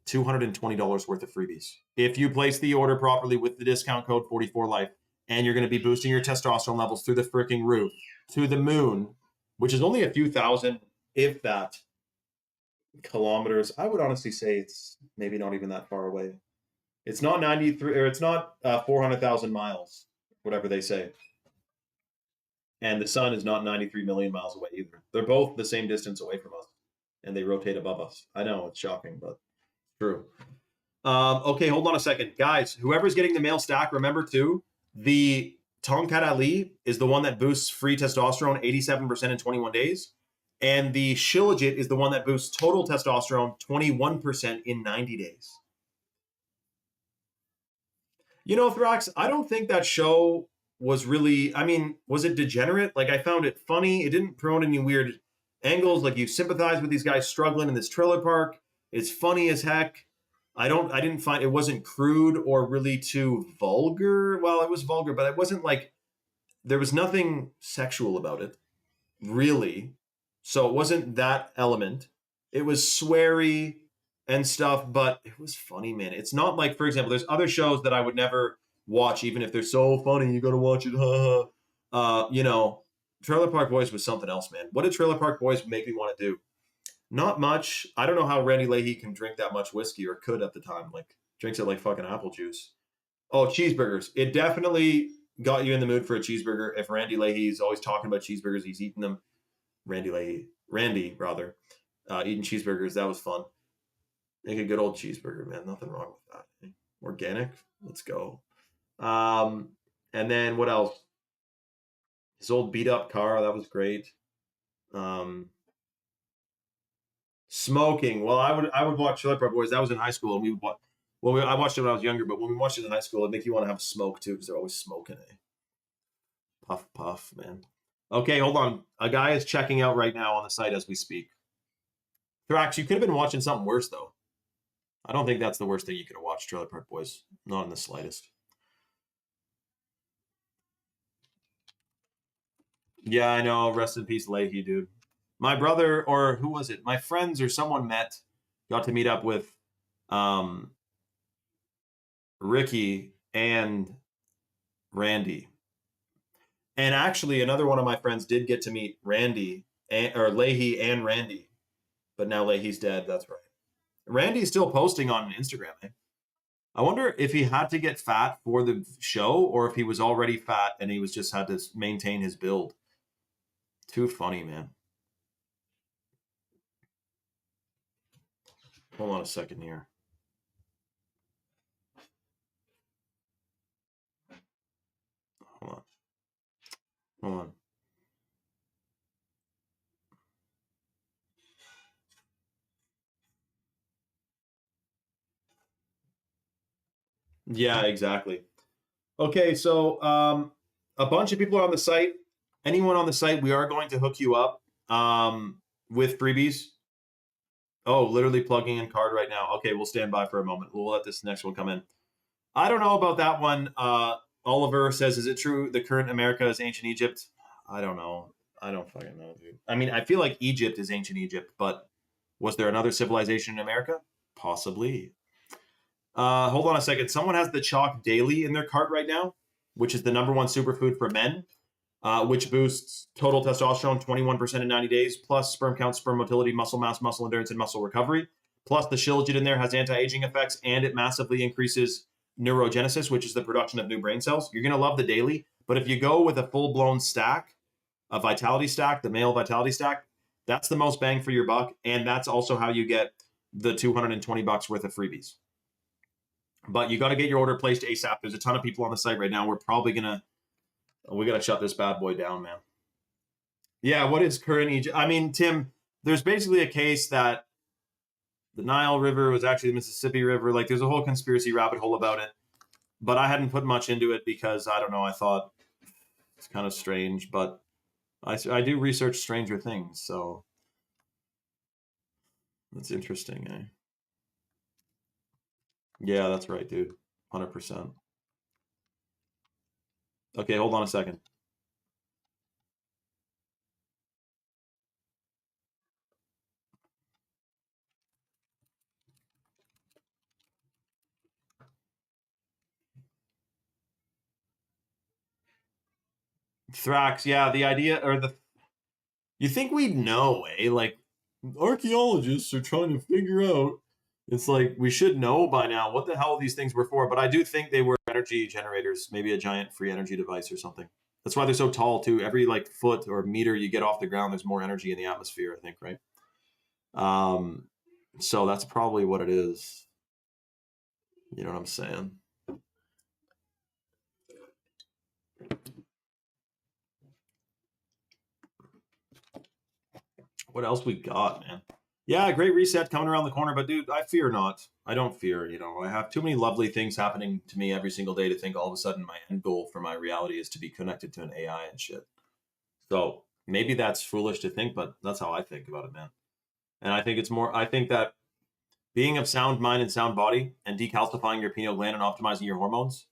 $220 worth of freebies. If you place the order properly with the discount code 44life, and you're going to be boosting your testosterone levels through the freaking roof, to the moon, which is only a few thousand, if that, kilometers. I would honestly say it's maybe not even that far away. It's not 93, or it's not 400,000 miles, whatever they say. And the sun is not 93 million miles away either. They're both the same distance away from us, and they rotate above us. I know, it's shocking, but true. Okay, hold on a second. Guys, whoever's getting the male stack, remember too, the Tongkat Ali is the one that boosts free testosterone 87% in 21 days. And the Shilajit is the one that boosts total testosterone 21% in 90 days. You know, Thrax, I don't think that show was really, I mean, was it degenerate? Like, I found it funny. It didn't promote any weird angles. Like, you sympathize with these guys struggling in this trailer park. It's funny as heck. I didn't find, it wasn't crude or really too vulgar. Well, it was vulgar, but it wasn't like, there was nothing sexual about it, really. So it wasn't that element. It was sweary and stuff, but it was funny, man. It's not like, for example, there's other shows that I would never watch, even if they're so funny. You got to watch it. You know, Trailer Park Boys was something else, man. What did Trailer Park Boys make me want to do? Not much. I don't know how Randy Leahy can drink that much whiskey, or could at the time. Like, drinks it like fucking apple juice. Oh, cheeseburgers. It definitely got you in the mood for a cheeseburger. If Randy Leahy's always talking about cheeseburgers, he's eating them. Randy, eating cheeseburgers. That was fun. Make a good old cheeseburger, man. Nothing wrong with that. Organic. Let's go. And then what else? His old beat up car. That was great. Smoking. Well, I would watch Trailer Park Boys. That was in high school, and we would watch. Well, I watched it when I was younger, but when we watched it in high school, it'd make you want to have a smoke too, because they're always smoking. Puff, puff, man. Okay, hold on. A guy is checking out right now on the site as we speak. Thrax, you could have been watching something worse, though. I don't think that's the worst thing you could have watched, Trailer Park Boys. Not in the slightest. Yeah, I know. Rest in peace, Leahy, dude. My brother, or who was it? My friends or someone got to meet up with Ricky and Randy. And actually, another one of my friends did get to meet or Leahy and Randy. But now Leahy's dead. That's right. Randy's still posting on Instagram. Eh? I wonder if he had to get fat for the show or if he was already fat and he was just had to maintain his build. Too funny, man. Hold on a second here. Hold on. Yeah, exactly. Okay, so a bunch of people are on the site. Anyone on the site, we are going to hook you up with freebies. Oh, literally plugging in card right now. Okay, we'll stand by for a moment. We'll let this next one come in. I don't know about that one. Oliver says, is it true the current America is ancient Egypt? I don't know. I don't fucking know, dude. I mean, I feel like Egypt is ancient Egypt, but was there another civilization in America? Possibly. Hold on a second. Someone has the Chalk Daily in their cart right now, which is the #1 superfood for men, which boosts total testosterone 21% in 90 days, plus sperm count, sperm motility, muscle mass, muscle endurance, and muscle recovery. Plus the Shilajit in there has anti-aging effects, and it massively increases neurogenesis, which is the production of new brain cells. You're going to love the daily, but if you go with a full-blown stack, a vitality stack, the male vitality stack, that's the most bang for your buck, and that's also how you get the $220 worth of freebies. But you got to get your order placed ASAP. There's a ton of people on the site right now. We're probably we got to shut this bad boy down, man. Yeah, what is current Egypt? I mean, Tim, there's basically a case that the Nile River was actually the Mississippi River. Like, there's a whole conspiracy rabbit hole about it. But I hadn't put much into it because, I don't know, I thought it's kind of strange. But I do research Stranger Things, so that's interesting, eh? Yeah, that's right, dude. 100%. Okay, hold on a second. Thrax, yeah, the idea or you think we'd know, eh? Like archaeologists are trying to figure out. It's like we should know by now what the hell these things were for. But I do think they were energy generators, maybe a giant free energy device or something. That's why they're so tall too. Every like foot or meter you get off the ground, there's more energy in the atmosphere. I think, right? So that's probably what it is. You know what I'm saying? What else we got, man? Yeah, great reset coming around the corner, but dude, I fear not. I don't fear, you know. I have too many lovely things happening to me every single day to think all of a sudden my end goal for my reality is to be connected to an AI and shit. So maybe that's foolish to think, but that's how I think about it, man. And I think it's more, I think that being of sound mind and sound body and decalcifying your pineal gland and optimizing your hormones,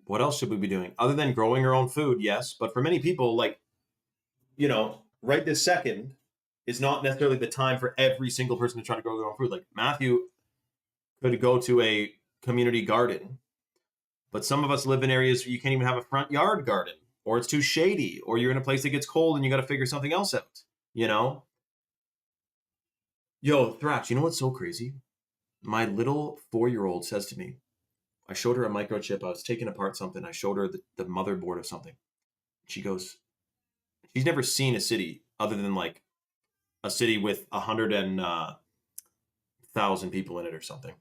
what else should we be doing? Other than growing our own food, yes. But for many people, like, you know, right this second is not necessarily the time for every single person to try to grow their own food. Like Matthew could go to a community garden, but some of us live in areas where you can't even have a front yard garden, or it's too shady, or you're in a place that gets cold and you got to figure something else out, you know? Yo, Thrax, you know what's so crazy? My little 4-year-old says to me, I showed her a microchip. I was taking apart something. I showed her the motherboard of something. She goes, she's never seen a city other than like a city with 100,000 people in it or something.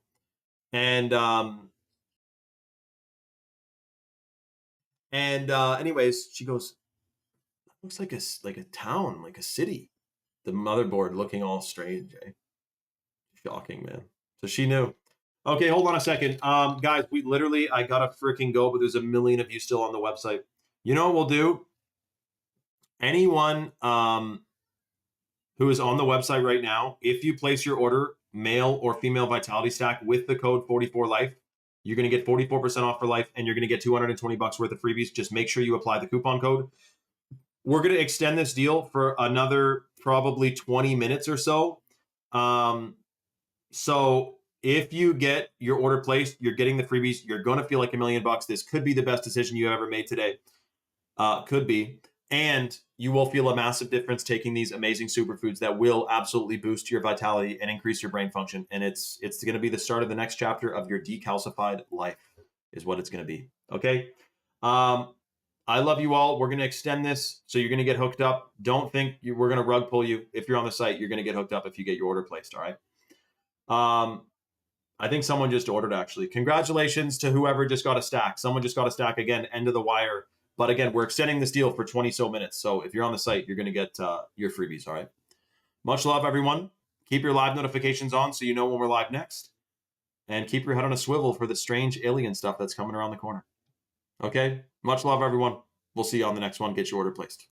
And anyways, she goes, looks like a town, like a city. The motherboard looking all strange, eh? Shocking, man. So she knew. Okay, hold on a second. Guys, I gotta freaking go, but there's a million of you still on the website. You know what we'll do? Anyone who is on the website right now, if you place your order, male or female Vitality Stack, with the code 44life, you're going to get 44% off for life, and you're going to get $220 worth of freebies. Just make sure you apply the coupon code. We're going to extend this deal for another probably 20 minutes or so. So if you get your order placed, you're getting the freebies. You're going to feel like $1 million. This could be the best decision you ever made today. Could be. And you will feel a massive difference taking these amazing superfoods that will absolutely boost your vitality and increase your brain function. And it's going to be the start of the next chapter of your decalcified life, is what it's going to be. Okay. I love you all. We're going to extend this, so you're going to get hooked up. Don't think we're going to rug pull you. If you're on the site, you're going to get hooked up if you get your order placed. All right. I think someone just ordered, actually. Congratulations to whoever just got a stack. Someone just got a stack again, end of the wire. But again, we're extending this deal for 20 so minutes. So if you're on the site, you're going to get your freebies. All right. Much love, everyone. Keep your live notifications on so you know when we're live next. And keep your head on a swivel for the strange alien stuff that's coming around the corner. Okay. Much love, everyone. We'll see you on the next one. Get your order placed.